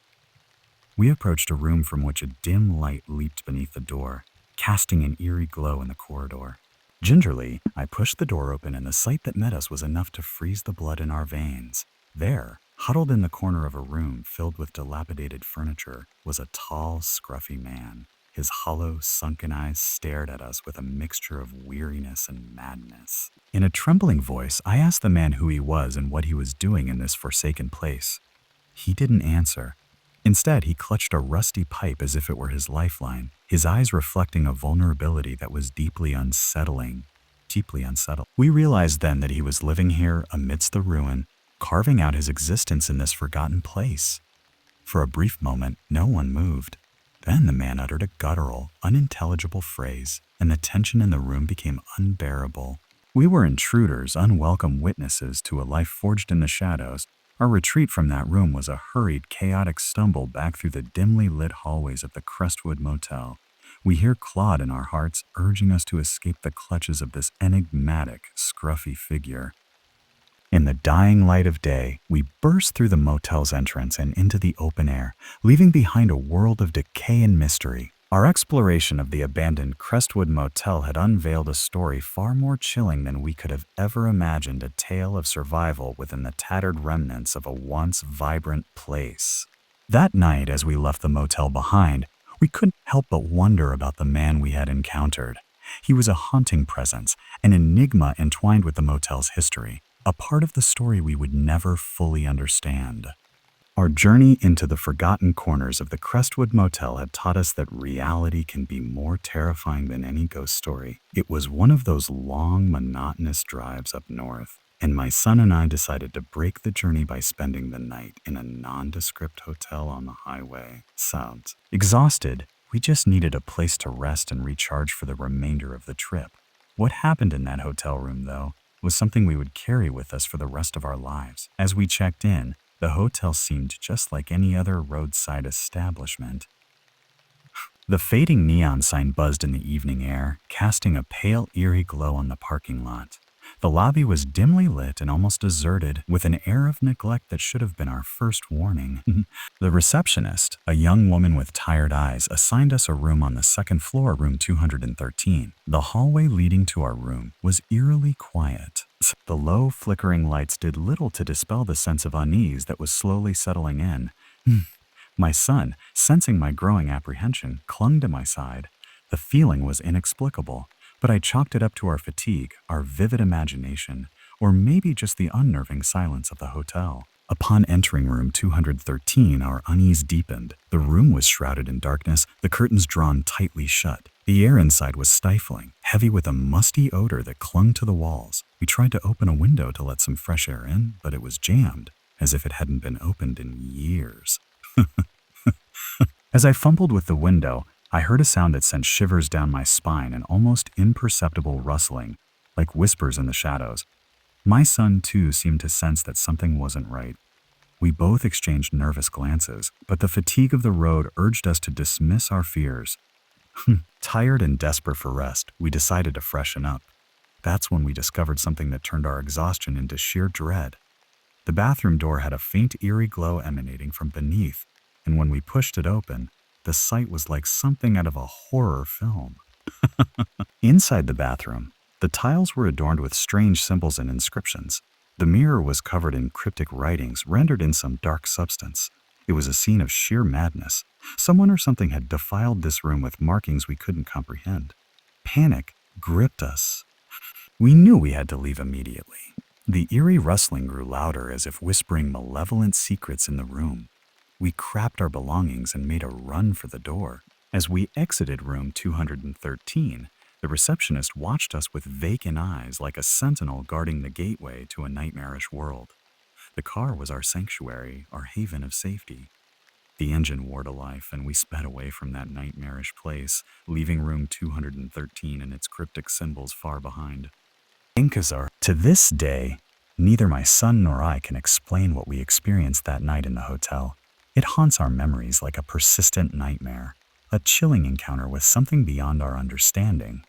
We approached a room from which a dim light leaped beneath the door, casting an eerie glow in the corridor. Gingerly, I pushed the door open, and the sight that met us was enough to freeze the blood in our veins. There, huddled in the corner of a room filled with dilapidated furniture, was a tall, scruffy man. His hollow, sunken eyes stared at us with a mixture of weariness and madness. In a trembling voice, I asked the man who he was and what he was doing in this forsaken place. He didn't answer. Instead, he clutched a rusty pipe as if it were his lifeline, his eyes reflecting a vulnerability that was deeply unsettling. We realized then that he was living here amidst the ruin, carving out his existence in this forgotten place. For a brief moment, no one moved. Then the man uttered a guttural, unintelligible phrase, and the tension in the room became unbearable. We were intruders, unwelcome witnesses to a life forged in the shadows. Our retreat from that room was a hurried, chaotic stumble back through the dimly lit hallways of the Crestwood Motel. We hear Claude in our hearts urging us to escape the clutches of this enigmatic, scruffy figure. In the dying light of day, we burst through the motel's entrance and into the open air, leaving behind a world of decay and mystery. Our exploration of the abandoned Crestwood Motel had unveiled a story far more chilling than we could have ever imagined, a tale of survival within the tattered remnants of a once vibrant place. That night, as we left the motel behind, we couldn't help but wonder about the man we had encountered. He was a haunting presence, an enigma entwined with the motel's history, a part of the story we would never fully understand. Our journey into the forgotten corners of the Crestwood Motel had taught us that reality can be more terrifying than any ghost story. It was one of those long, monotonous drives up north, and my son and I decided to break the journey by spending the night in a nondescript hotel on the highway. Sounds. Exhausted, we just needed a place to rest and recharge for the remainder of the trip. What happened in that hotel room, though, was something we would carry with us for the rest of our lives. As we checked in, the hotel seemed just like any other roadside establishment. The fading neon sign buzzed in the evening air, casting a pale, eerie glow on the parking lot. The lobby was dimly lit and almost deserted, with an air of neglect that should have been our first warning. The receptionist, a young woman with tired eyes, assigned us a room on the second floor, room 213. The hallway leading to our room was eerily quiet. The low, flickering lights did little to dispel the sense of unease that was slowly settling in. My son, sensing my growing apprehension, clung to my side. The feeling was inexplicable, but I chalked it up to our fatigue, our vivid imagination, or maybe just the unnerving silence of the hotel. Upon entering room 213, our unease deepened. The room was shrouded in darkness, the curtains drawn tightly shut. The air inside was stifling, heavy with a musty odor that clung to the walls. We tried to open a window to let some fresh air in, but it was jammed, as if it hadn't been opened in years. As I fumbled with the window, I heard a sound that sent shivers down my spine, an almost imperceptible rustling, like whispers in the shadows. My son, too, seemed to sense that something wasn't right. We both exchanged nervous glances, but the fatigue of the road urged us to dismiss our fears. Tired and desperate for rest, we decided to freshen up. That's when we discovered something that turned our exhaustion into sheer dread. The bathroom door had a faint, eerie glow emanating from beneath, and when we pushed it open, the sight was like something out of a horror film. Inside the bathroom, the tiles were adorned with strange symbols and inscriptions. The mirror was covered in cryptic writings rendered in some dark substance. It was a scene of sheer madness. Someone or something had defiled this room with markings we couldn't comprehend. Panic gripped us. We knew we had to leave immediately. The eerie rustling grew louder, as if whispering malevolent secrets in the room. We crapped our belongings and made a run for the door. As we exited room 213, the receptionist watched us with vacant eyes, like a sentinel guarding the gateway to a nightmarish world. The car was our sanctuary, our haven of safety. The engine wore to life, and we sped away from that nightmarish place, leaving room 213 and its cryptic symbols far behind. To this day, neither my son nor I can explain what we experienced that night in the hotel. It haunts our memories like a persistent nightmare, a chilling encounter with something beyond our understanding.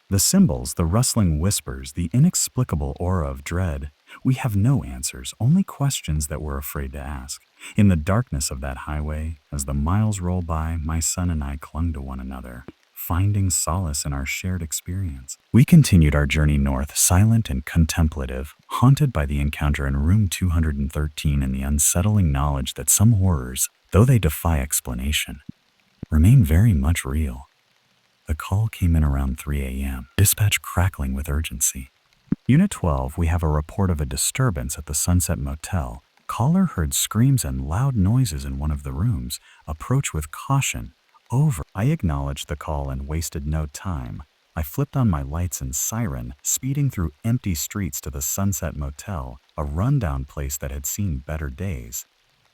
The symbols, the rustling whispers, the inexplicable aura of dread, we have no answers, only questions that we're afraid to ask. In the darkness of that highway, as the miles roll by, my son and I clung to one another, finding solace in our shared experience. We continued our journey north, silent and contemplative, haunted by the encounter in room 213 and the unsettling knowledge that some horrors, though they defy explanation, remain very much real. The call came in around 3 a.m., dispatch crackling with urgency. Unit 12, we have a report of a disturbance at the Sunset Motel. Caller heard screams and loud noises in one of the rooms. Approach with caution. Over. I acknowledged the call and wasted no time. I flipped on my lights and siren, speeding through empty streets to the Sunset Motel, a rundown place that had seen better days.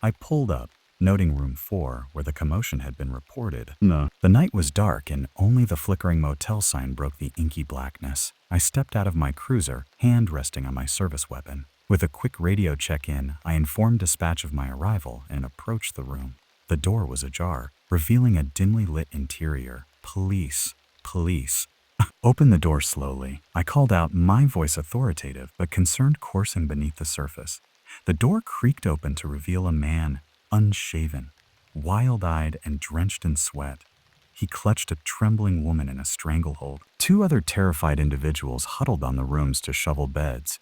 I pulled up, noting room 4, where the commotion had been reported. No. The night was dark, and only the flickering motel sign broke the inky blackness. I stepped out of my cruiser, hand resting on my service weapon. With a quick radio check-in, I informed dispatch of my arrival and approached the room. The door was ajar, revealing a dimly lit interior. Police. Police. Open the door slowly. I called out, my voice authoritative but concerned, coursing beneath the surface. The door creaked open to reveal a man, unshaven, wild-eyed and drenched in sweat. He clutched a trembling woman in a stranglehold. 2 other terrified individuals huddled on the rooms to shovel beds.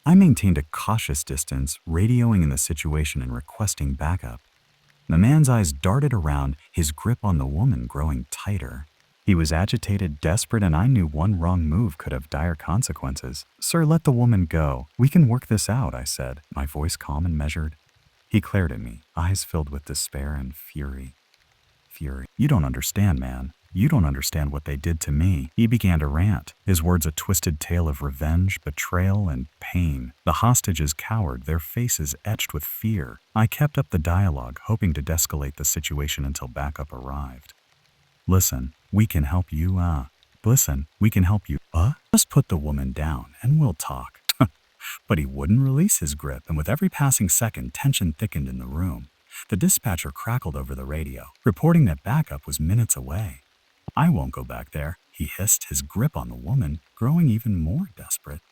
I maintained a cautious distance, radioing in the situation and requesting backup. The man's eyes darted around, his grip on the woman growing tighter. He was agitated, desperate, and I knew one wrong move could have dire consequences. "Sir, let the woman go. We can work this out," I said, my voice calm and measured. He glared at me, eyes filled with despair and fury. "You don't understand, man. You don't understand what they did to me." He began to rant, his words a twisted tale of revenge, betrayal, and pain. The hostages cowered, their faces etched with fear. I kept up the dialogue, hoping to de-escalate the situation until backup arrived. "Listen, we can help you, Just put the woman down and we'll talk." But he wouldn't release his grip, and with every passing second, tension thickened in the room. The dispatcher crackled over the radio, reporting that backup was minutes away. "I won't go back there," he hissed, his grip on the woman growing even more desperate.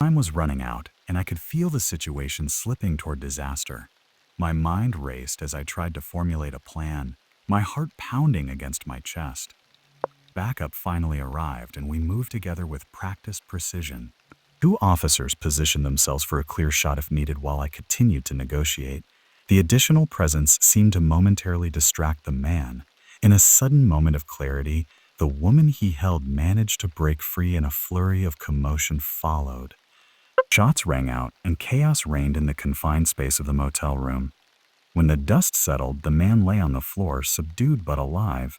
Time was running out, and I could feel the situation slipping toward disaster. My mind raced as I tried to formulate a plan, my heart pounding against my chest. Backup finally arrived, and we moved together with practiced precision. 2 officers positioned themselves for a clear shot if needed while I continued to negotiate. The additional presence seemed to momentarily distract the man. In a sudden moment of clarity, the woman he held managed to break free, and a flurry of commotion followed. Shots rang out, and chaos reigned in the confined space of the motel room. When the dust settled, the man lay on the floor, subdued but alive.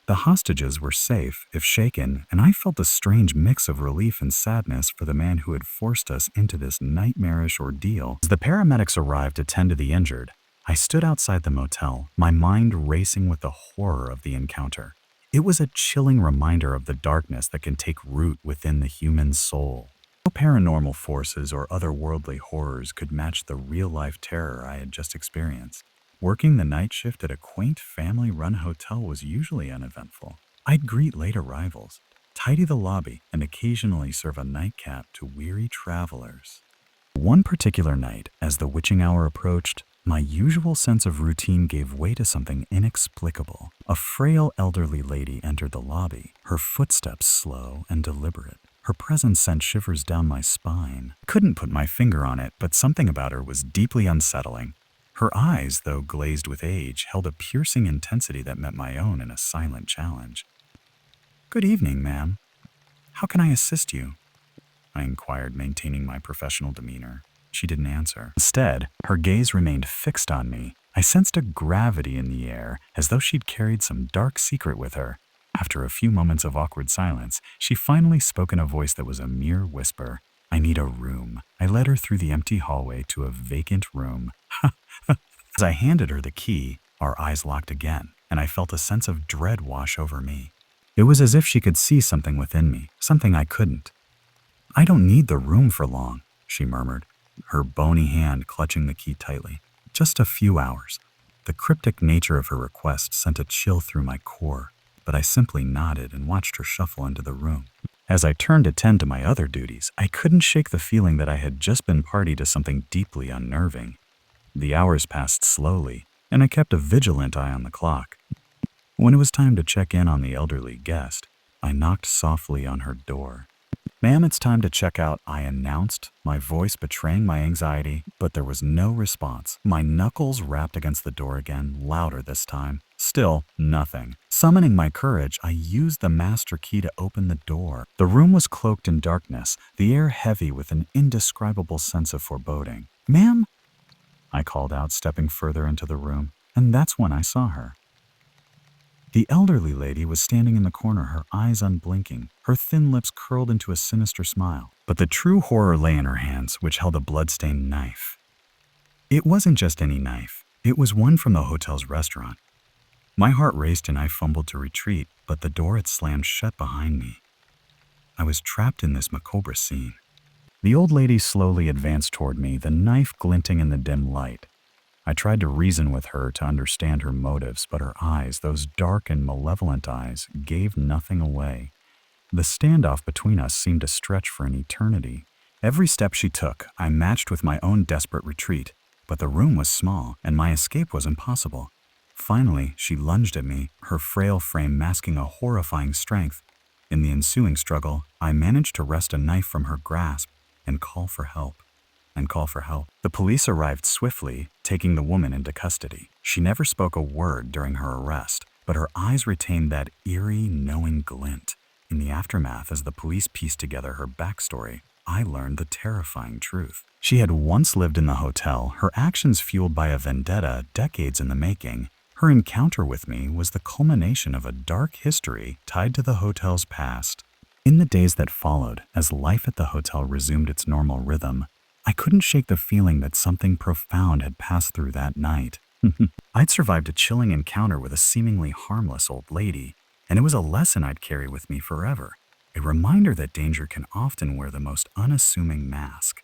The hostages were safe, if shaken, and I felt a strange mix of relief and sadness for the man who had forced us into this nightmarish ordeal. As the paramedics arrived to tend to the injured, I stood outside the motel, my mind racing with the horror of the encounter. It was a chilling reminder of the darkness that can take root within the human soul. No paranormal forces or otherworldly horrors could match the real-life terror I had just experienced. Working the night shift at a quaint family-run hotel was usually uneventful. I'd greet late arrivals, tidy the lobby, and occasionally serve a nightcap to weary travelers. One particular night, as the witching hour approached, my usual sense of routine gave way to something inexplicable. A frail elderly lady entered the lobby, her footsteps slow and deliberate. Her presence sent shivers down my spine. I couldn't put my finger on it, but something about her was deeply unsettling. Her eyes, though glazed with age, held a piercing intensity that met my own in a silent challenge. "Good evening, ma'am. How can I assist you?" I inquired, maintaining my professional demeanor. She didn't answer. Instead, her gaze remained fixed on me. I sensed a gravity in the air, as though she'd carried some dark secret with her. After a few moments of awkward silence, she finally spoke in a voice that was a mere whisper. "I need a room." I led her through the empty hallway to a vacant room. As I handed her the key, our eyes locked again, and I felt a sense of dread wash over me. It was as if she could see something within me, something I couldn't. "I don't need the room for long," she murmured, her bony hand clutching the key tightly. "Just a few hours." The cryptic nature of her request sent a chill through my core, but I simply nodded and watched her shuffle into the room. As I turned to tend to my other duties, I couldn't shake the feeling that I had just been party to something deeply unnerving. The hours passed slowly, and I kept a vigilant eye on the clock. When it was time to check in on the elderly guest, I knocked softly on her door. "Ma'am, it's time to check out," I announced, my voice betraying my anxiety, but there was no response. My knuckles rapped against the door again, louder this time. Still, nothing. Summoning my courage, I used the master key to open the door. The room was cloaked in darkness, the air heavy with an indescribable sense of foreboding. "Ma'am?" I called out, stepping further into the room, and that's when I saw her. The elderly lady was standing in the corner, her eyes unblinking, her thin lips curled into a sinister smile. But the true horror lay in her hands, which held a blood-stained knife. It wasn't just any knife. It was one from the hotel's restaurant. My heart raced and I fumbled to retreat, but the door had slammed shut behind me. I was trapped in this macabre scene. The old lady slowly advanced toward me, the knife glinting in the dim light. I tried to reason with her to understand her motives, but her eyes, those dark and malevolent eyes, gave nothing away. The standoff between us seemed to stretch for an eternity. Every step she took, I matched with my own desperate retreat, but the room was small, and my escape was impossible. Finally, she lunged at me, her frail frame masking a horrifying strength. In the ensuing struggle, I managed to wrest a knife from her grasp and call for help. The police arrived swiftly, taking the woman into custody. She never spoke a word during her arrest, but her eyes retained that eerie, knowing glint. In the aftermath, as the police pieced together her backstory, I learned the terrifying truth. She had once lived in the hotel, her actions fueled by a vendetta decades in the making. Her encounter with me was the culmination of a dark history tied to the hotel's past. In the days that followed, as life at the hotel resumed its normal rhythm, I couldn't shake the feeling that something profound had passed through that night. I'd survived a chilling encounter with a seemingly harmless old lady, and it was a lesson I'd carry with me forever. A reminder that danger can often wear the most unassuming mask.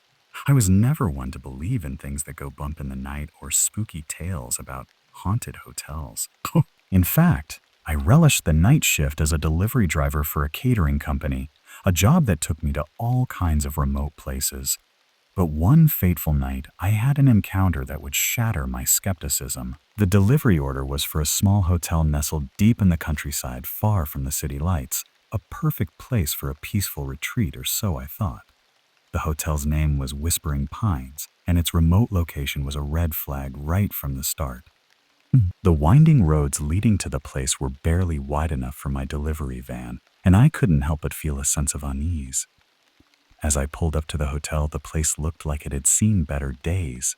I was never one to believe in things that go bump in the night or spooky tales about haunted hotels. In fact, I relished the night shift as a delivery driver for a catering company, a job that took me to all kinds of remote places. But one fateful night, I had an encounter that would shatter my skepticism. The delivery order was for a small hotel nestled deep in the countryside, far from the city lights, a perfect place for a peaceful retreat, or so I thought. The hotel's name was Whispering Pines, and its remote location was a red flag right from the start. The winding roads leading to the place were barely wide enough for my delivery van, and I couldn't help but feel a sense of unease. As I pulled up to the hotel, the place looked like it had seen better days.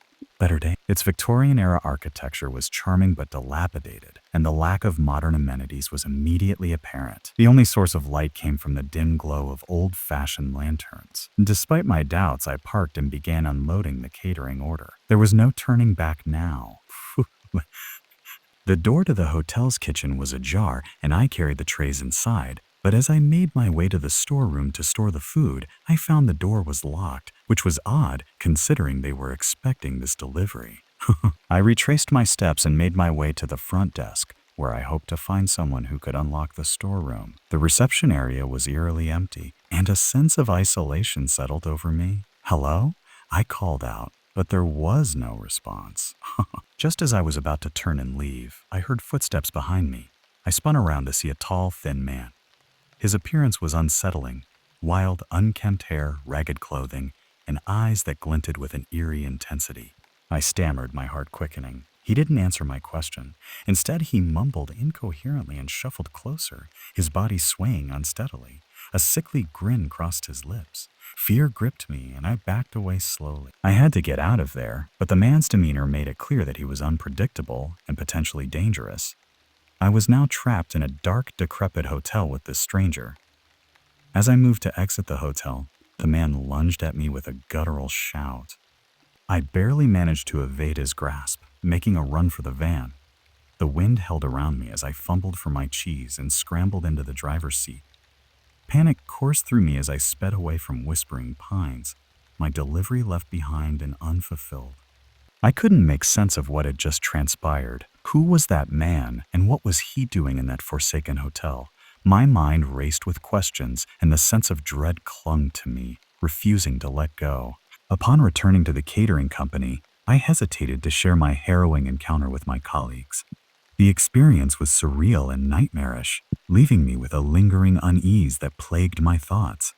Its Victorian-era architecture was charming but dilapidated, and the lack of modern amenities was immediately apparent. The only source of light came from the dim glow of old-fashioned lanterns. Despite my doubts, I parked and began unloading the catering order. There was no turning back now. The door to the hotel's kitchen was ajar, and I carried the trays inside. But as I made my way to the storeroom to store the food, I found the door was locked, which was odd considering they were expecting this delivery. I retraced my steps and made my way to the front desk, where I hoped to find someone who could unlock the storeroom. The reception area was eerily empty, and a sense of isolation settled over me. "Hello?" I called out, but there was no response. Just as I was about to turn and leave, I heard footsteps behind me. I spun around to see a tall, thin man. His appearance was unsettling: wild, unkempt hair, ragged clothing, and eyes that glinted with an eerie intensity. I stammered, my heart quickening. He didn't answer my question. Instead, he mumbled incoherently and shuffled closer, his body swaying unsteadily. A sickly grin crossed his lips. Fear gripped me, and I backed away slowly. I had to get out of there, but the man's demeanor made it clear that he was unpredictable and potentially dangerous. I was now trapped in a dark, decrepit hotel with this stranger. As I moved to exit the hotel, the man lunged at me with a guttural shout. I barely managed to evade his grasp, making a run for the van. The wind held around me as I fumbled for my cheese and scrambled into the driver's seat. Panic coursed through me as I sped away from Whispering Pines, my delivery left behind and unfulfilled. I couldn't make sense of what had just transpired. Who was that man, and what was he doing in that forsaken hotel? My mind raced with questions, and the sense of dread clung to me, refusing to let go. Upon returning to the catering company, I hesitated to share my harrowing encounter with my colleagues. The experience was surreal and nightmarish, leaving me with a lingering unease that plagued my thoughts.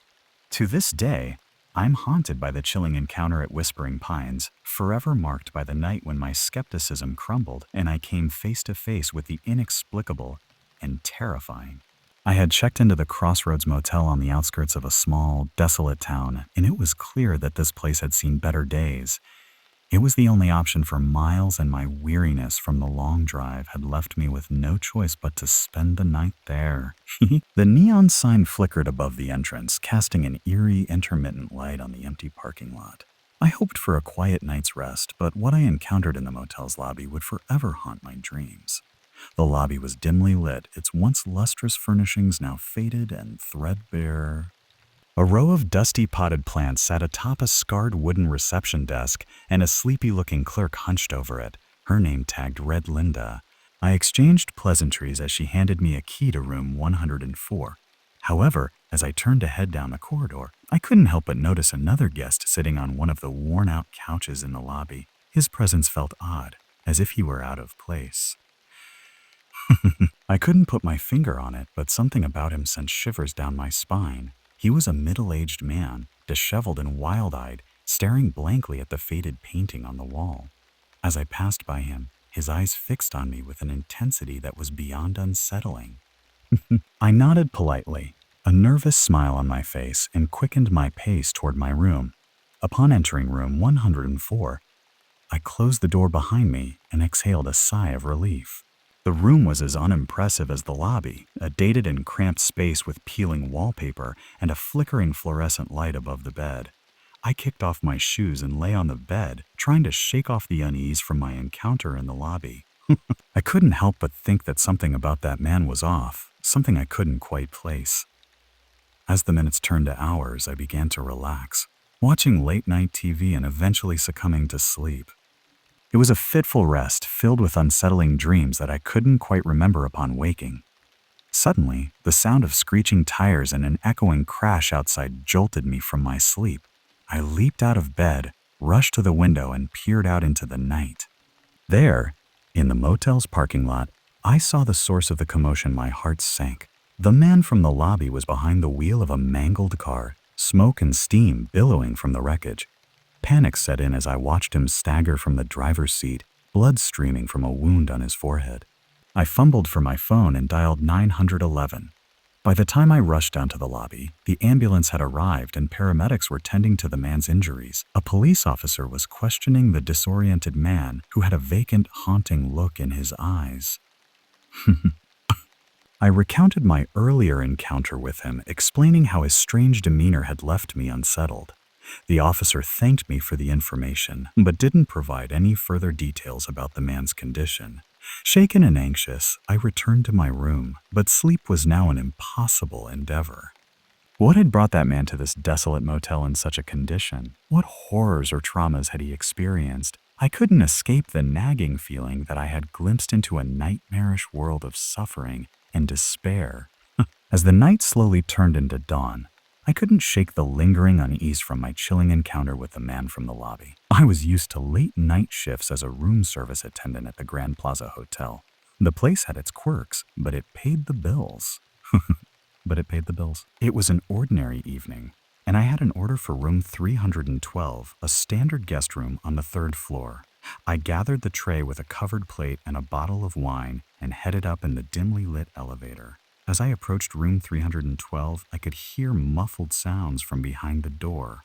To this day, I'm haunted by the chilling encounter at Whispering Pines, forever marked by the night when my skepticism crumbled and I came face to face with the inexplicable and terrifying. I had checked into the Crossroads Motel on the outskirts of a small, desolate town, and it was clear that this place had seen better days. It was the only option for miles, and my weariness from the long drive had left me with no choice but to spend the night there. The neon sign flickered above the entrance, casting an eerie, intermittent light on the empty parking lot. I hoped for a quiet night's rest, but what I encountered in the motel's lobby would forever haunt my dreams. The lobby was dimly lit, its once lustrous furnishings now faded and threadbare. A row of dusty potted plants sat atop a scarred wooden reception desk, and a sleepy-looking clerk hunched over it, her name tagged Red Linda. I exchanged pleasantries as she handed me a key to room 104. However, as I turned to head down the corridor, I couldn't help but notice another guest sitting on one of the worn-out couches in the lobby. His presence felt odd, as if he were out of place. I couldn't put my finger on it, but something about him sent shivers down my spine. He was a middle-aged man, disheveled and wild-eyed, staring blankly at the faded painting on the wall. As I passed by him, his eyes fixed on me with an intensity that was beyond unsettling. I nodded politely, a nervous smile on my face, and quickened my pace toward my room. Upon entering room 104, I closed the door behind me and exhaled a sigh of relief. The room was as unimpressive as the lobby, a dated and cramped space with peeling wallpaper and a flickering fluorescent light above the bed. I kicked off my shoes and lay on the bed, trying to shake off the unease from my encounter in the lobby. I couldn't help but think that something about that man was off, something I couldn't quite place. As the minutes turned to hours, I began to relax, watching late-night TV and eventually succumbing to sleep. It was a fitful rest filled with unsettling dreams that I couldn't quite remember upon waking. Suddenly, the sound of screeching tires and an echoing crash outside jolted me from my sleep. I leaped out of bed, rushed to the window, and peered out into the night. There, in the motel's parking lot, I saw the source of the commotion. My heart sank. The man from the lobby was behind the wheel of a mangled car, smoke and steam billowing from the wreckage. Panic set in as I watched him stagger from the driver's seat, blood streaming from a wound on his forehead. I fumbled for my phone and dialed 911. By the time I rushed down to the lobby, the ambulance had arrived and paramedics were tending to the man's injuries. A police officer was questioning the disoriented man who had a vacant, haunting look in his eyes. I recounted my earlier encounter with him, explaining how his strange demeanor had left me unsettled. The officer thanked me for the information, but didn't provide any further details about the man's condition. Shaken and anxious, I returned to my room, but sleep was now an impossible endeavor. What had brought that man to this desolate motel in such a condition? What horrors or traumas had he experienced? I couldn't escape the nagging feeling that I had glimpsed into a nightmarish world of suffering and despair. As the night slowly turned into dawn, I couldn't shake the lingering unease from my chilling encounter with the man from the lobby. I was used to late night shifts as a room service attendant at the Grand Plaza Hotel. The place had its quirks, but it paid the bills. It was an ordinary evening, and I had an order for room 312, a standard guest room on the 3rd floor. I gathered the tray with a covered plate and a bottle of wine and headed up in the dimly lit elevator. As I approached room 312, I could hear muffled sounds from behind the door.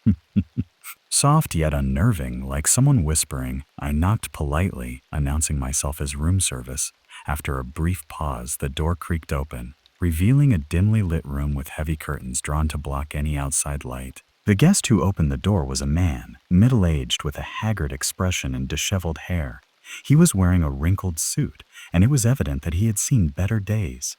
Soft yet unnerving, like someone whispering, I knocked politely, announcing myself as room service. After a brief pause, the door creaked open, revealing a dimly lit room with heavy curtains drawn to block any outside light. The guest who opened the door was a man, middle-aged with a haggard expression and disheveled hair. He was wearing a wrinkled suit, and it was evident that he had seen better days.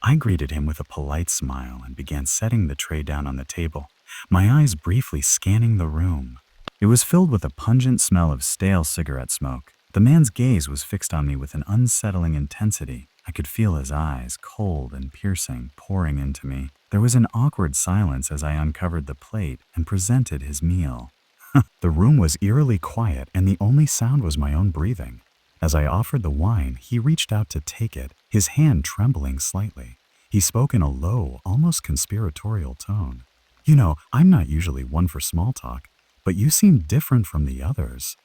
I greeted him with a polite smile and began setting the tray down on the table, my eyes briefly scanning the room. It was filled with a pungent smell of stale cigarette smoke. The man's gaze was fixed on me with an unsettling intensity. I could feel his eyes, cold and piercing, pouring into me. There was an awkward silence as I uncovered the plate and presented his meal. The room was eerily quiet, and the only sound was my own breathing. As I offered the wine, he reached out to take it, his hand trembling slightly. He spoke in a low, almost conspiratorial tone. "You know, I'm not usually one for small talk, but you seem different from the others."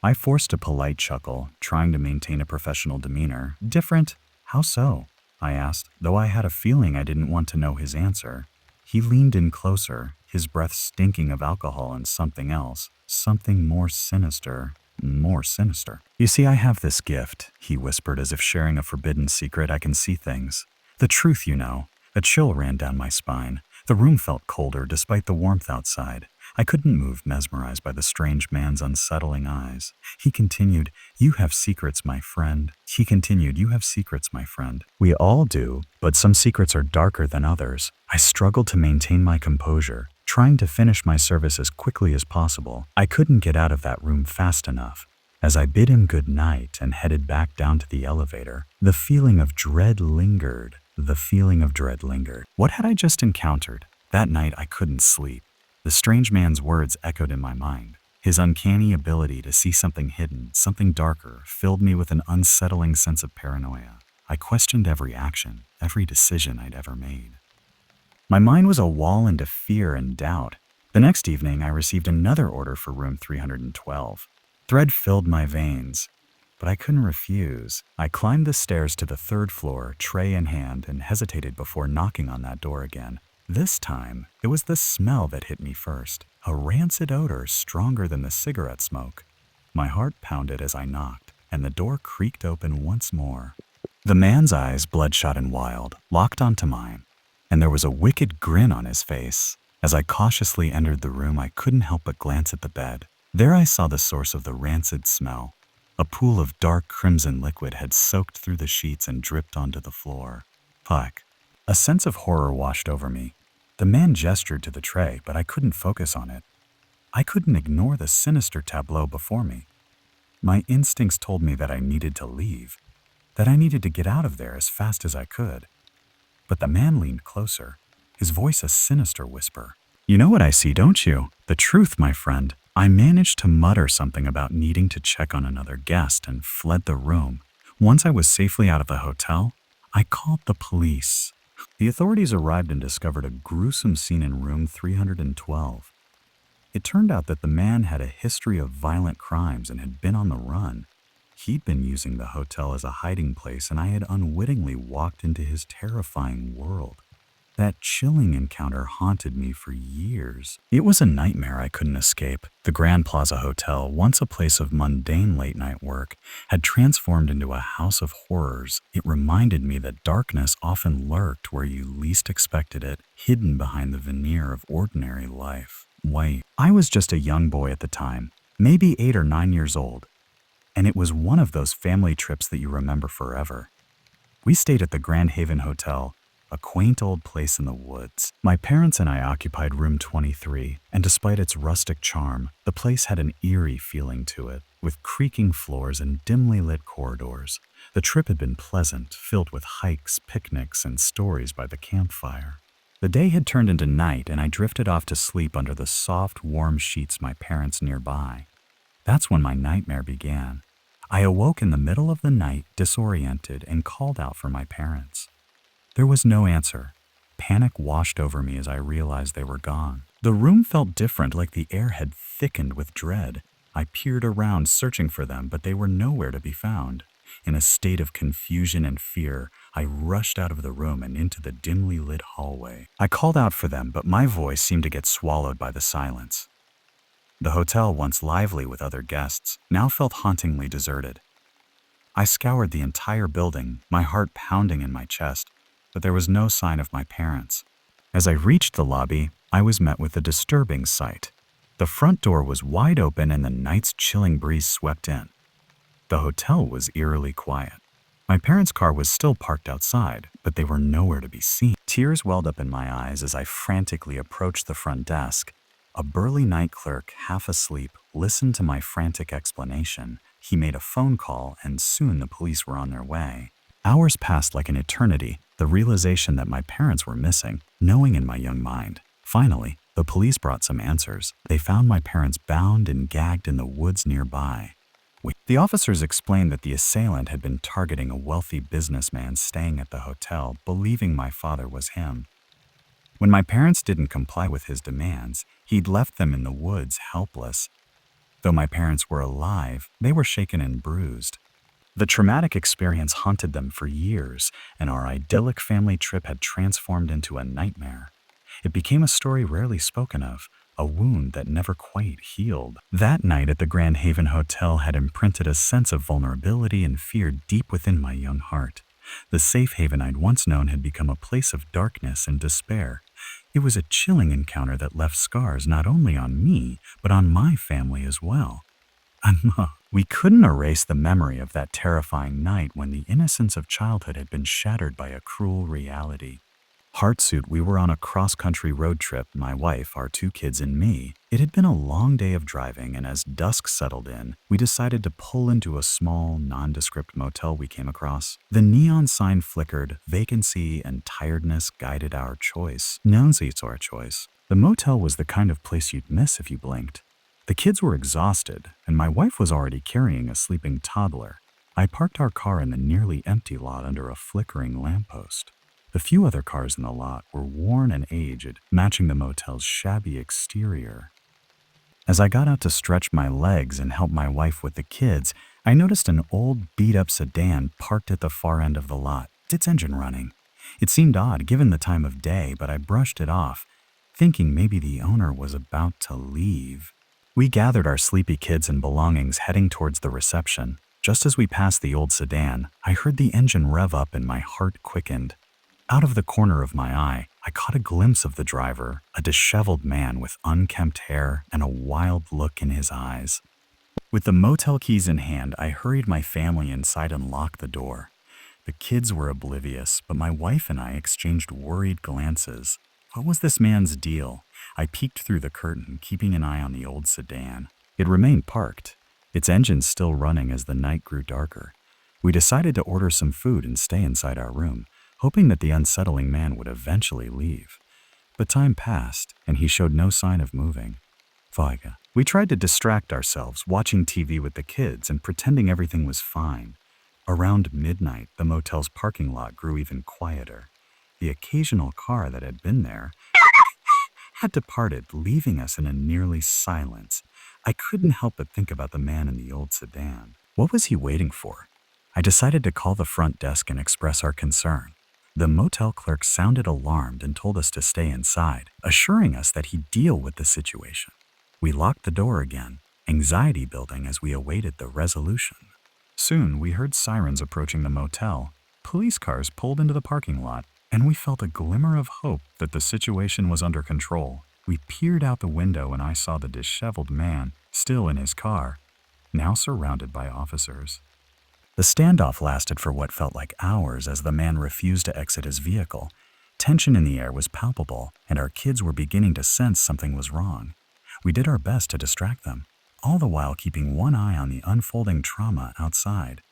I forced a polite chuckle, trying to maintain a professional demeanor. "Different? How so?" I asked, though I had a feeling I didn't want to know his answer. He leaned in closer, his breath stinking of alcohol and something else, something more sinister. "You see, I have this gift," he whispered as if sharing a forbidden secret. "I can see things. The truth, you know." A chill ran down my spine. The room felt colder despite the warmth outside. I couldn't move, mesmerized by the strange man's unsettling eyes. He continued, "You have secrets, my friend." "We all do, but some secrets are darker than others." I struggled to maintain my composure, trying to finish my service as quickly as possible. I couldn't get out of that room fast enough. As I bid him good night and headed back down to the elevator, the feeling of dread lingered. What had I just encountered? That night I couldn't sleep. The strange man's words echoed in my mind. His uncanny ability to see something hidden, something darker, filled me with an unsettling sense of paranoia. I questioned every action, every decision I'd ever made. My mind was a wall into fear and doubt. The next evening, I received another order for room 312. Dread filled my veins. but I couldn't refuse. I climbed the stairs to the third floor, tray in hand, and hesitated before knocking on that door again. This time, it was the smell that hit me first, a rancid odor stronger than the cigarette smoke. My heart pounded as I knocked, and the door creaked open once more. The man's eyes, bloodshot and wild, locked onto mine, and there was a wicked grin on his face. As I cautiously entered the room, I couldn't help but glance at the bed. There I saw the source of the rancid smell. A pool of dark crimson liquid had soaked through the sheets and dripped onto the floor. Fuck. A sense of horror washed over me. The man gestured to the tray, but I couldn't focus on it. I couldn't ignore the sinister tableau before me. My instincts told me that I needed to leave, that I needed to get out of there as fast as I could. But the man leaned closer, his voice a sinister whisper. "You know what I see, don't you? The truth, my friend." I managed to mutter something about needing to check on another guest and fled the room. Once I was safely out of the hotel, I called the police. The authorities arrived and discovered a gruesome scene in room 312. It turned out that the man had a history of violent crimes and had been on the run. He'd been using the hotel as a hiding place, and I had unwittingly walked into his terrifying world. That chilling encounter haunted me for years. It was a nightmare I couldn't escape. The Grand Plaza Hotel, once a place of mundane late-night work, had transformed into a house of horrors. It reminded me that darkness often lurked where you least expected it, hidden behind the veneer of ordinary life. Wait, I was just a young boy at the time, maybe 8 or 9 years old, and it was one of those family trips that you remember forever. We stayed at the Grand Haven Hotel, a quaint old place in the woods. My parents and I occupied room 23, and despite its rustic charm, the place had an eerie feeling to it, with creaking floors and dimly lit corridors. The trip had been pleasant, filled with hikes, picnics, and stories by the campfire. The day had turned into night, and I drifted off to sleep under the soft, warm sheets my parents nearby. That's when my nightmare began. I awoke in the middle of the night, disoriented, and called out for my parents. There was no answer. Panic washed over me as I realized they were gone. The room felt different, like the air had thickened with dread. I peered around, searching for them, but they were nowhere to be found. In a state of confusion and fear, I rushed out of the room and into the dimly lit hallway. I called out for them, but my voice seemed to get swallowed by the silence. The hotel, once lively with other guests, now felt hauntingly deserted. I scoured the entire building, my heart pounding in my chest, but there was no sign of my parents. As I reached the lobby, I was met with a disturbing sight. The front door was wide open and the night's chilling breeze swept in. The hotel was eerily quiet. My parents' car was still parked outside, but they were nowhere to be seen. Tears welled up in my eyes as I frantically approached the front desk. A burly night clerk, half asleep, listened to my frantic explanation. He made a phone call, and soon the police were on their way. Hours passed like an eternity, the realization that my parents were missing, knowing in my young mind. Finally, the police brought some answers. They found my parents bound and gagged in the woods nearby. The officers explained that the assailant had been targeting a wealthy businessman staying at the hotel, believing my father was him. When my parents didn't comply with his demands, he'd left them in the woods helpless. Though my parents were alive, they were shaken and bruised. The traumatic experience haunted them for years, and our idyllic family trip had transformed into a nightmare. It became a story rarely spoken of, a wound that never quite healed. That night at the Grand Haven Hotel had imprinted a sense of vulnerability and fear deep within my young heart. The safe haven I'd once known had become a place of darkness and despair. It was a chilling encounter that left scars not only on me, but on my family as well. And we couldn't erase the memory of that terrifying night when the innocence of childhood had been shattered by a cruel reality. Heartsuit, we were on a cross-country road trip, my wife, our 2 kids, and me. It had been a long day of driving, and as dusk settled in, we decided to pull into a small, nondescript motel we came across. The neon sign flickered, vacancy and tiredness guided our choice. It's our choice. The motel was the kind of place you'd miss if you blinked. The kids were exhausted, and my wife was already carrying a sleeping toddler. I parked our car in the nearly empty lot under a flickering lamppost. The few other cars in the lot were worn and aged, matching the motel's shabby exterior. As I got out to stretch my legs and help my wife with the kids, I noticed an old, beat-up sedan parked at the far end of the lot, its engine running. It seemed odd given the time of day, but I brushed it off, thinking maybe the owner was about to leave. We gathered our sleepy kids and belongings heading towards the reception. Just as we passed the old sedan, I heard the engine rev up and my heart quickened. Out of the corner of my eye, I caught a glimpse of the driver, a disheveled man with unkempt hair and a wild look in his eyes. With the motel keys in hand, I hurried my family inside and locked the door. The kids were oblivious, but my wife and I exchanged worried glances. What was this man's deal? I peeked through the curtain, keeping an eye on the old sedan. It remained parked, its engine still running as the night grew darker. We decided to order some food and stay inside our room, hoping that the unsettling man would eventually leave. But time passed, and he showed no sign of moving. Vega. We tried to distract ourselves, watching TV with the kids and pretending everything was fine. Around midnight, the motel's parking lot grew even quieter. The occasional car that had been there had departed, leaving us in a nearly silence. I couldn't help but think about the man in the old sedan. What was he waiting for? I decided to call the front desk and express our concern. The motel clerk sounded alarmed and told us to stay inside, assuring us that he'd deal with the situation. We locked the door again, anxiety building as we awaited the resolution. Soon, we heard sirens approaching the motel. Police cars pulled into the parking lot, and we felt a glimmer of hope that the situation was under control. We peered out the window and I saw the disheveled man, still in his car, now surrounded by officers. The standoff lasted for what felt like hours as the man refused to exit his vehicle. Tension in the air was palpable, and our kids were beginning to sense something was wrong. We did our best to distract them, all the while keeping one eye on the unfolding trauma outside.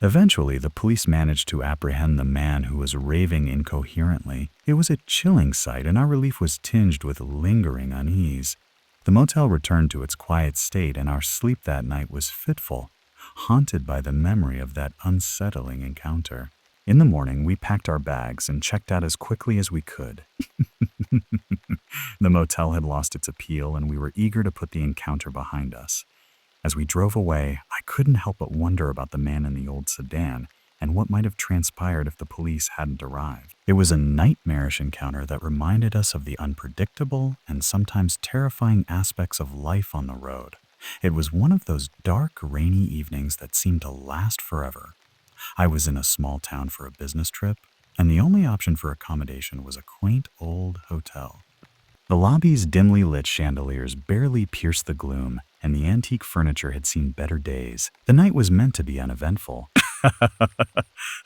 Eventually, the police managed to apprehend the man who was raving incoherently. It was a chilling sight, and our relief was tinged with lingering unease. The motel returned to its quiet state, and our sleep that night was fitful, haunted by the memory of that unsettling encounter. In the morning, we packed our bags and checked out as quickly as we could. The motel had lost its appeal, and we were eager to put the encounter behind us. As we drove away, I couldn't help but wonder about the man in the old sedan and what might have transpired if the police hadn't arrived. It was a nightmarish encounter that reminded us of the unpredictable and sometimes terrifying aspects of life on the road. It was one of those dark, rainy evenings that seemed to last forever. I was in a small town for a business trip, and the only option for accommodation was a quaint old hotel. The lobby's dimly lit chandeliers barely pierced the gloom, and the antique furniture had seen better days. The night was meant to be uneventful.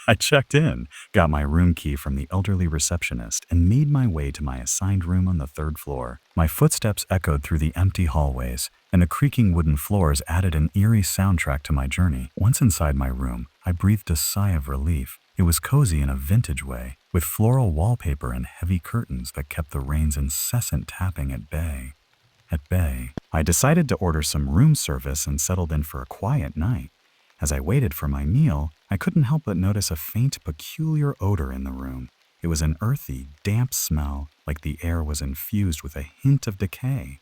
I checked in, got my room key from the elderly receptionist, and made my way to my assigned room on the third floor. My footsteps echoed through the empty hallways, and the creaking wooden floors added an eerie soundtrack to my journey. Once inside my room, I breathed a sigh of relief. It was cozy in a vintage way, with floral wallpaper and heavy curtains that kept the rain's incessant tapping at bay. I decided to order some room service and settled in for a quiet night. As I waited for my meal, I couldn't help but notice a faint, peculiar odor in the room. It was an earthy, damp smell, like the air was infused with a hint of decay.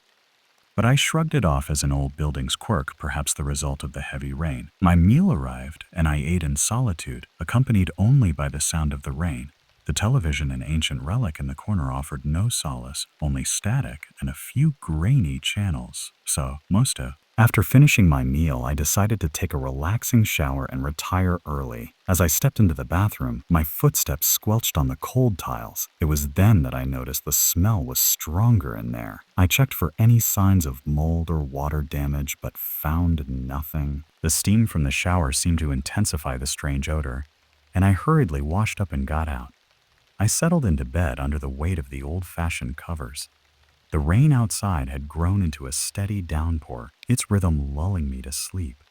But I shrugged it off as an old building's quirk, perhaps the result of the heavy rain. My meal arrived, and I ate in solitude, accompanied only by the sound of the rain. The television and ancient relic in the corner offered no solace, only static and a few grainy channels. After finishing my meal, I decided to take a relaxing shower and retire early. As I stepped into the bathroom, my footsteps squelched on the cold tiles. It was then that I noticed the smell was stronger in there. I checked for any signs of mold or water damage, but found nothing. The steam from the shower seemed to intensify the strange odor, and I hurriedly washed up and got out. I settled into bed under the weight of the old-fashioned covers. The rain outside had grown into a steady downpour, its rhythm lulling me to sleep.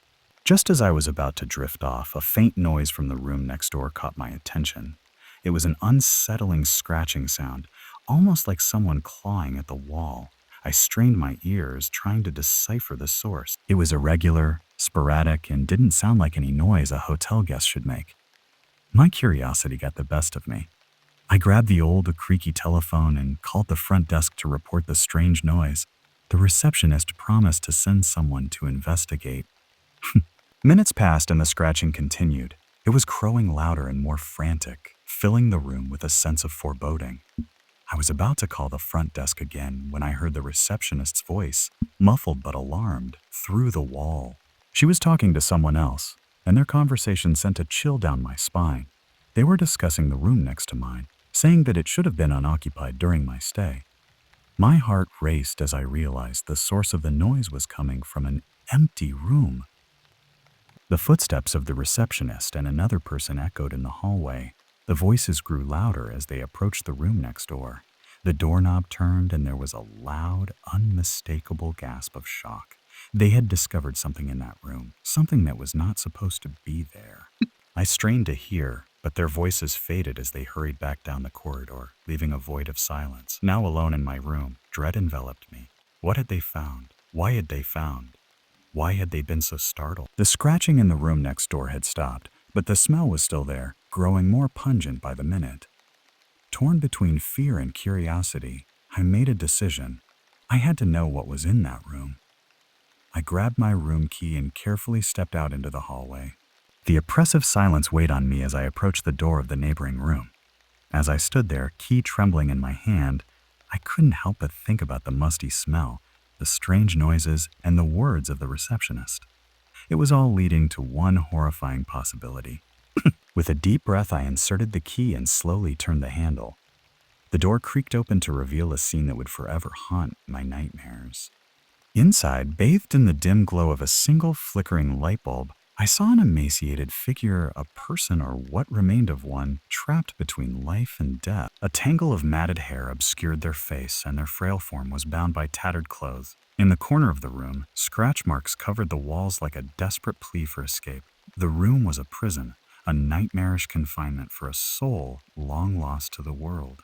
Just as I was about to drift off, a faint noise from the room next door caught my attention. It was an unsettling scratching sound, almost like someone clawing at the wall. I strained my ears, trying to decipher the source. It was irregular, sporadic, and didn't sound like any noise a hotel guest should make. My curiosity got the best of me. I grabbed the old, creaky telephone and called the front desk to report the strange noise. The receptionist promised to send someone to investigate. Minutes passed and the scratching continued. It was crowing louder and more frantic, filling the room with a sense of foreboding. I was about to call the front desk again when I heard the receptionist's voice, muffled but alarmed, through the wall. She was talking to someone else, and their conversation sent a chill down my spine. They were discussing the room next to mine, saying that it should have been unoccupied during my stay. My heart raced as I realized the source of the noise was coming from an empty room. The footsteps of the receptionist and another person echoed in the hallway. The voices grew louder as they approached the room next door. The doorknob turned and there was a loud, unmistakable gasp of shock. They had discovered something in that room, something that was not supposed to be there. I strained to hear, but their voices faded as they hurried back down the corridor, leaving a void of silence. Now alone in my room, dread enveloped me. What had they found? Why had they found? Why had they been so startled? The scratching in the room next door had stopped, but the smell was still there, growing more pungent by the minute. Torn between fear and curiosity, I made a decision. I had to know what was in that room. I grabbed my room key and carefully stepped out into the hallway. The oppressive silence weighed on me as I approached the door of the neighboring room. As I stood there, key trembling in my hand, I couldn't help but think about the musty smell, the strange noises, and the words of the receptionist. It was all leading to one horrifying possibility. With a deep breath, I inserted the key and slowly turned the handle. The door creaked open to reveal a scene that would forever haunt my nightmares. Inside, bathed in the dim glow of a single flickering light bulb, I saw an emaciated figure, a person or what remained of one, trapped between life and death. A tangle of matted hair obscured their face, and their frail form was bound by tattered clothes. In the corner of the room, scratch marks covered the walls like a desperate plea for escape. The room was a prison, a nightmarish confinement for a soul long lost to the world.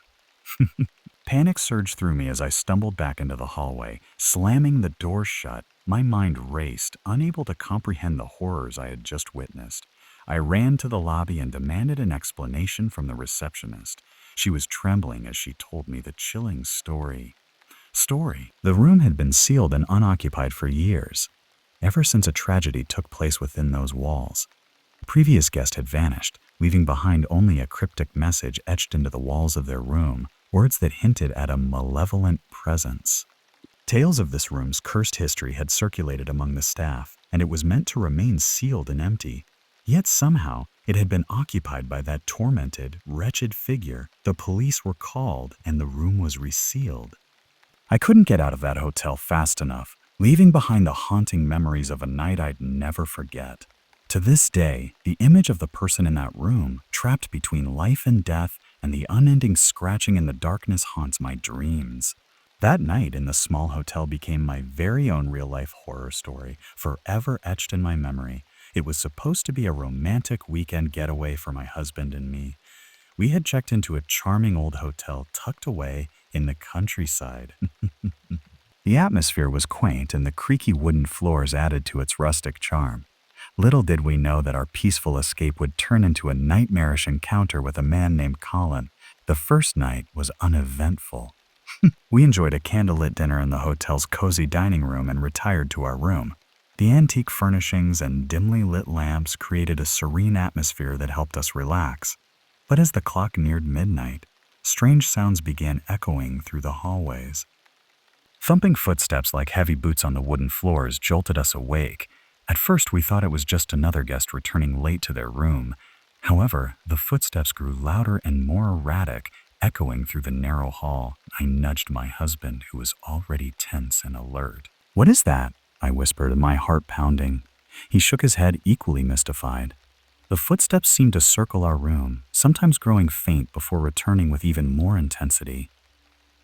Panic surged through me as I stumbled back into the hallway. Slamming the door shut, my mind raced, unable to comprehend the horrors I had just witnessed. I ran to the lobby and demanded an explanation from the receptionist. She was trembling as she told me the chilling story. The room had been sealed and unoccupied for years, ever since a tragedy took place within those walls. The previous guest had vanished, leaving behind only a cryptic message etched into the walls of their room, words that hinted at a malevolent presence. Tales of this room's cursed history had circulated among the staff, and it was meant to remain sealed and empty. Yet somehow, it had been occupied by that tormented, wretched figure. The police were called, and the room was resealed. I couldn't get out of that hotel fast enough, leaving behind the haunting memories of a night I'd never forget. To this day, the image of the person in that room, trapped between life and death, and the unending scratching in the darkness haunts my dreams. That night in the small hotel became my very own real-life horror story, forever etched in my memory. It was supposed to be a romantic weekend getaway for my husband and me. We had checked into a charming old hotel tucked away in the countryside. The atmosphere was quaint, and the creaky wooden floors added to its rustic charm. Little did we know that our peaceful escape would turn into a nightmarish encounter with a man named Colin. The first night was uneventful. We enjoyed a candlelit dinner in the hotel's cozy dining room and retired to our room. The antique furnishings and dimly lit lamps created a serene atmosphere that helped us relax. But as the clock neared midnight, strange sounds began echoing through the hallways. Thumping footsteps like heavy boots on the wooden floors jolted us awake. At first, we thought it was just another guest returning late to their room. However, the footsteps grew louder and more erratic, echoing through the narrow hall. I nudged my husband, who was already tense and alert. "What is that?" I whispered, my heart pounding. He shook his head, equally mystified. The footsteps seemed to circle our room, sometimes growing faint before returning with even more intensity.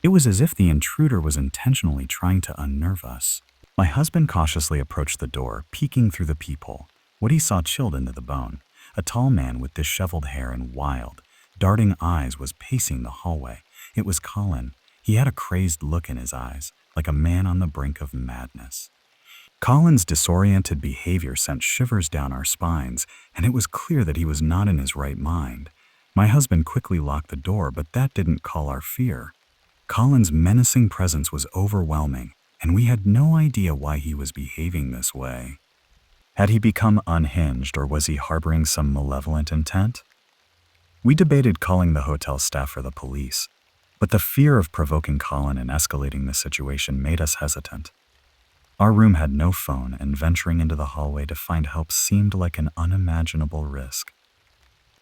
It was as if the intruder was intentionally trying to unnerve us. My husband cautiously approached the door, peeking through the peephole. What he saw chilled into the bone. A tall man with disheveled hair and wild, darting eyes was pacing the hallway. It was Colin. He had a crazed look in his eyes, like a man on the brink of madness. Colin's disoriented behavior sent shivers down our spines, and it was clear that he was not in his right mind. My husband quickly locked the door, but that didn't quell our fear. Colin's menacing presence was overwhelming, and we had no idea why he was behaving this way. Had he become unhinged, or was he harboring some malevolent intent? We debated calling the hotel staff or the police, but the fear of provoking Colin and escalating the situation made us hesitant. Our room had no phone, and venturing into the hallway to find help seemed like an unimaginable risk.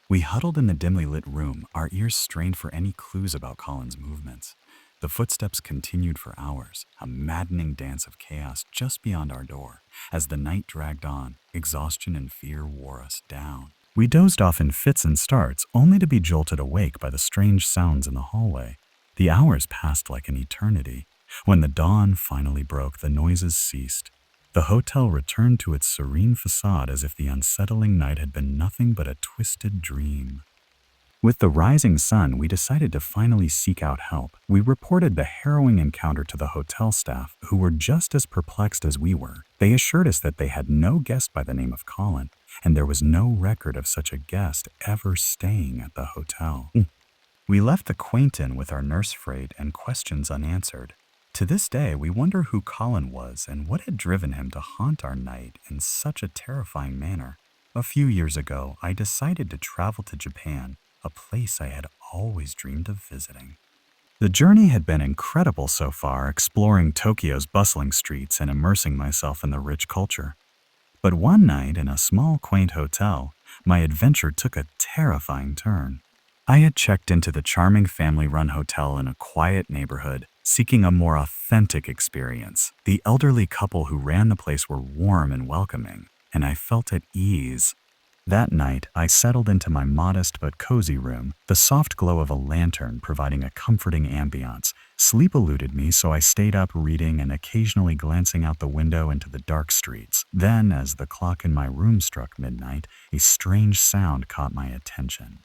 We huddled in the dimly lit room, our ears strained for any clues about Colin's movements. The footsteps continued for hours, a maddening dance of chaos just beyond our door. As the night dragged on, exhaustion and fear wore us down. We dozed off in fits and starts, only to be jolted awake by the strange sounds in the hallway. The hours passed like an eternity. When the dawn finally broke, the noises ceased. The hotel returned to its serene facade as if the unsettling night had been nothing but a twisted dream. With the rising sun, we decided to finally seek out help. We reported the harrowing encounter to the hotel staff, who were just as perplexed as we were. They assured us that they had no guest by the name of Colin, and there was no record of such a guest ever staying at the hotel. We left the quaint inn with our nurse freight and questions unanswered. To this day, we wonder who Colin was and what had driven him to haunt our night in such a terrifying manner. A few years ago, I decided to travel to Japan, a place I had always dreamed of visiting. The journey had been incredible so far, exploring Tokyo's bustling streets and immersing myself in the rich culture. But one night in a small, quaint hotel, my adventure took a terrifying turn. I had checked into the charming family-run hotel in a quiet neighborhood, seeking a more authentic experience. The elderly couple who ran the place were warm and welcoming, and I felt at ease. That night, I settled into my modest but cozy room, the soft glow of a lantern providing a comforting ambiance. Sleep eluded me, so I stayed up reading and occasionally glancing out the window into the dark streets. Then, as the clock in my room struck midnight, a strange sound caught my attention.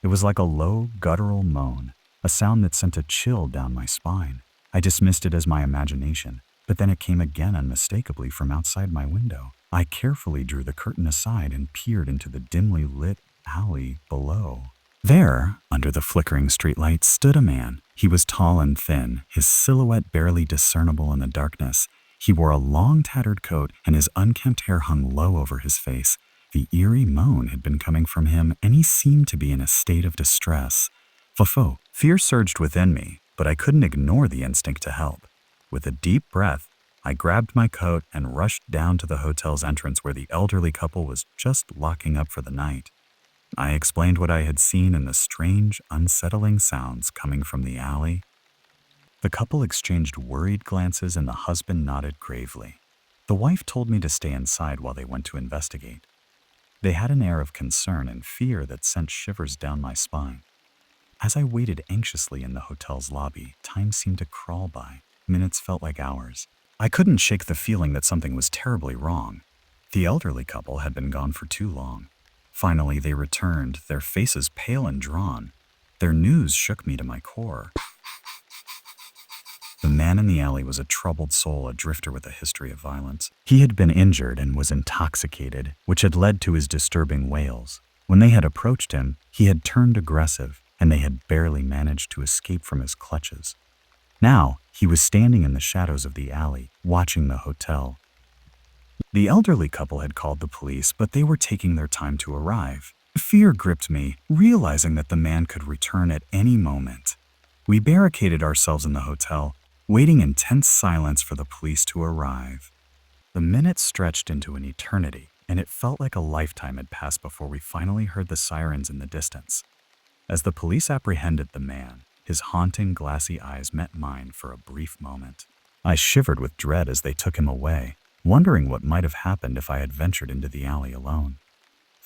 It was like a low, guttural moan, a sound that sent a chill down my spine. I dismissed it as my imagination, but then it came again unmistakably from outside my window. I carefully drew the curtain aside and peered into the dimly lit alley below. There, under the flickering streetlight, stood a man. He was tall and thin, his silhouette barely discernible in the darkness. He wore a long, tattered coat, and his unkempt hair hung low over his face. The eerie moan had been coming from him, and he seemed to be in a state of distress. Fear surged within me, but I couldn't ignore the instinct to help. With a deep breath, I grabbed my coat and rushed down to the hotel's entrance where the elderly couple was just locking up for the night. I explained what I had seen and the strange, unsettling sounds coming from the alley. The couple exchanged worried glances and the husband nodded gravely. The wife told me to stay inside while they went to investigate. They had an air of concern and fear that sent shivers down my spine. As I waited anxiously in the hotel's lobby, time seemed to crawl by. Minutes felt like hours. I couldn't shake the feeling that something was terribly wrong. The elderly couple had been gone for too long. Finally, they returned, their faces pale and drawn. Their news shook me to my core. The man in the alley was a troubled soul, a drifter with a history of violence. He had been injured and was intoxicated, which had led to his disturbing wails. When they had approached him, he had turned aggressive, and they had barely managed to escape from his clutches. Now, he was standing in the shadows of the alley, watching the hotel. The elderly couple had called the police, but they were taking their time to arrive. Fear gripped me, realizing that the man could return at any moment. We barricaded ourselves in the hotel, waiting in tense silence for the police to arrive. The minutes stretched into an eternity, and it felt like a lifetime had passed before we finally heard the sirens in the distance. As the police apprehended the man, his haunting, glassy eyes met mine for a brief moment. I shivered with dread as they took him away, wondering what might have happened if I had ventured into the alley alone.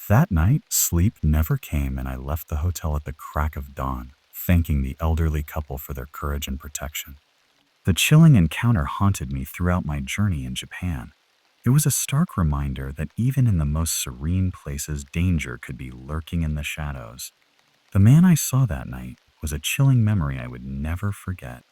That night, sleep never came, and I left the hotel at the crack of dawn, thanking the elderly couple for their courage and protection. The chilling encounter haunted me throughout my journey in Japan. It was a stark reminder that even in the most serene places, danger could be lurking in the shadows. The man I saw that night was a chilling memory I would never forget.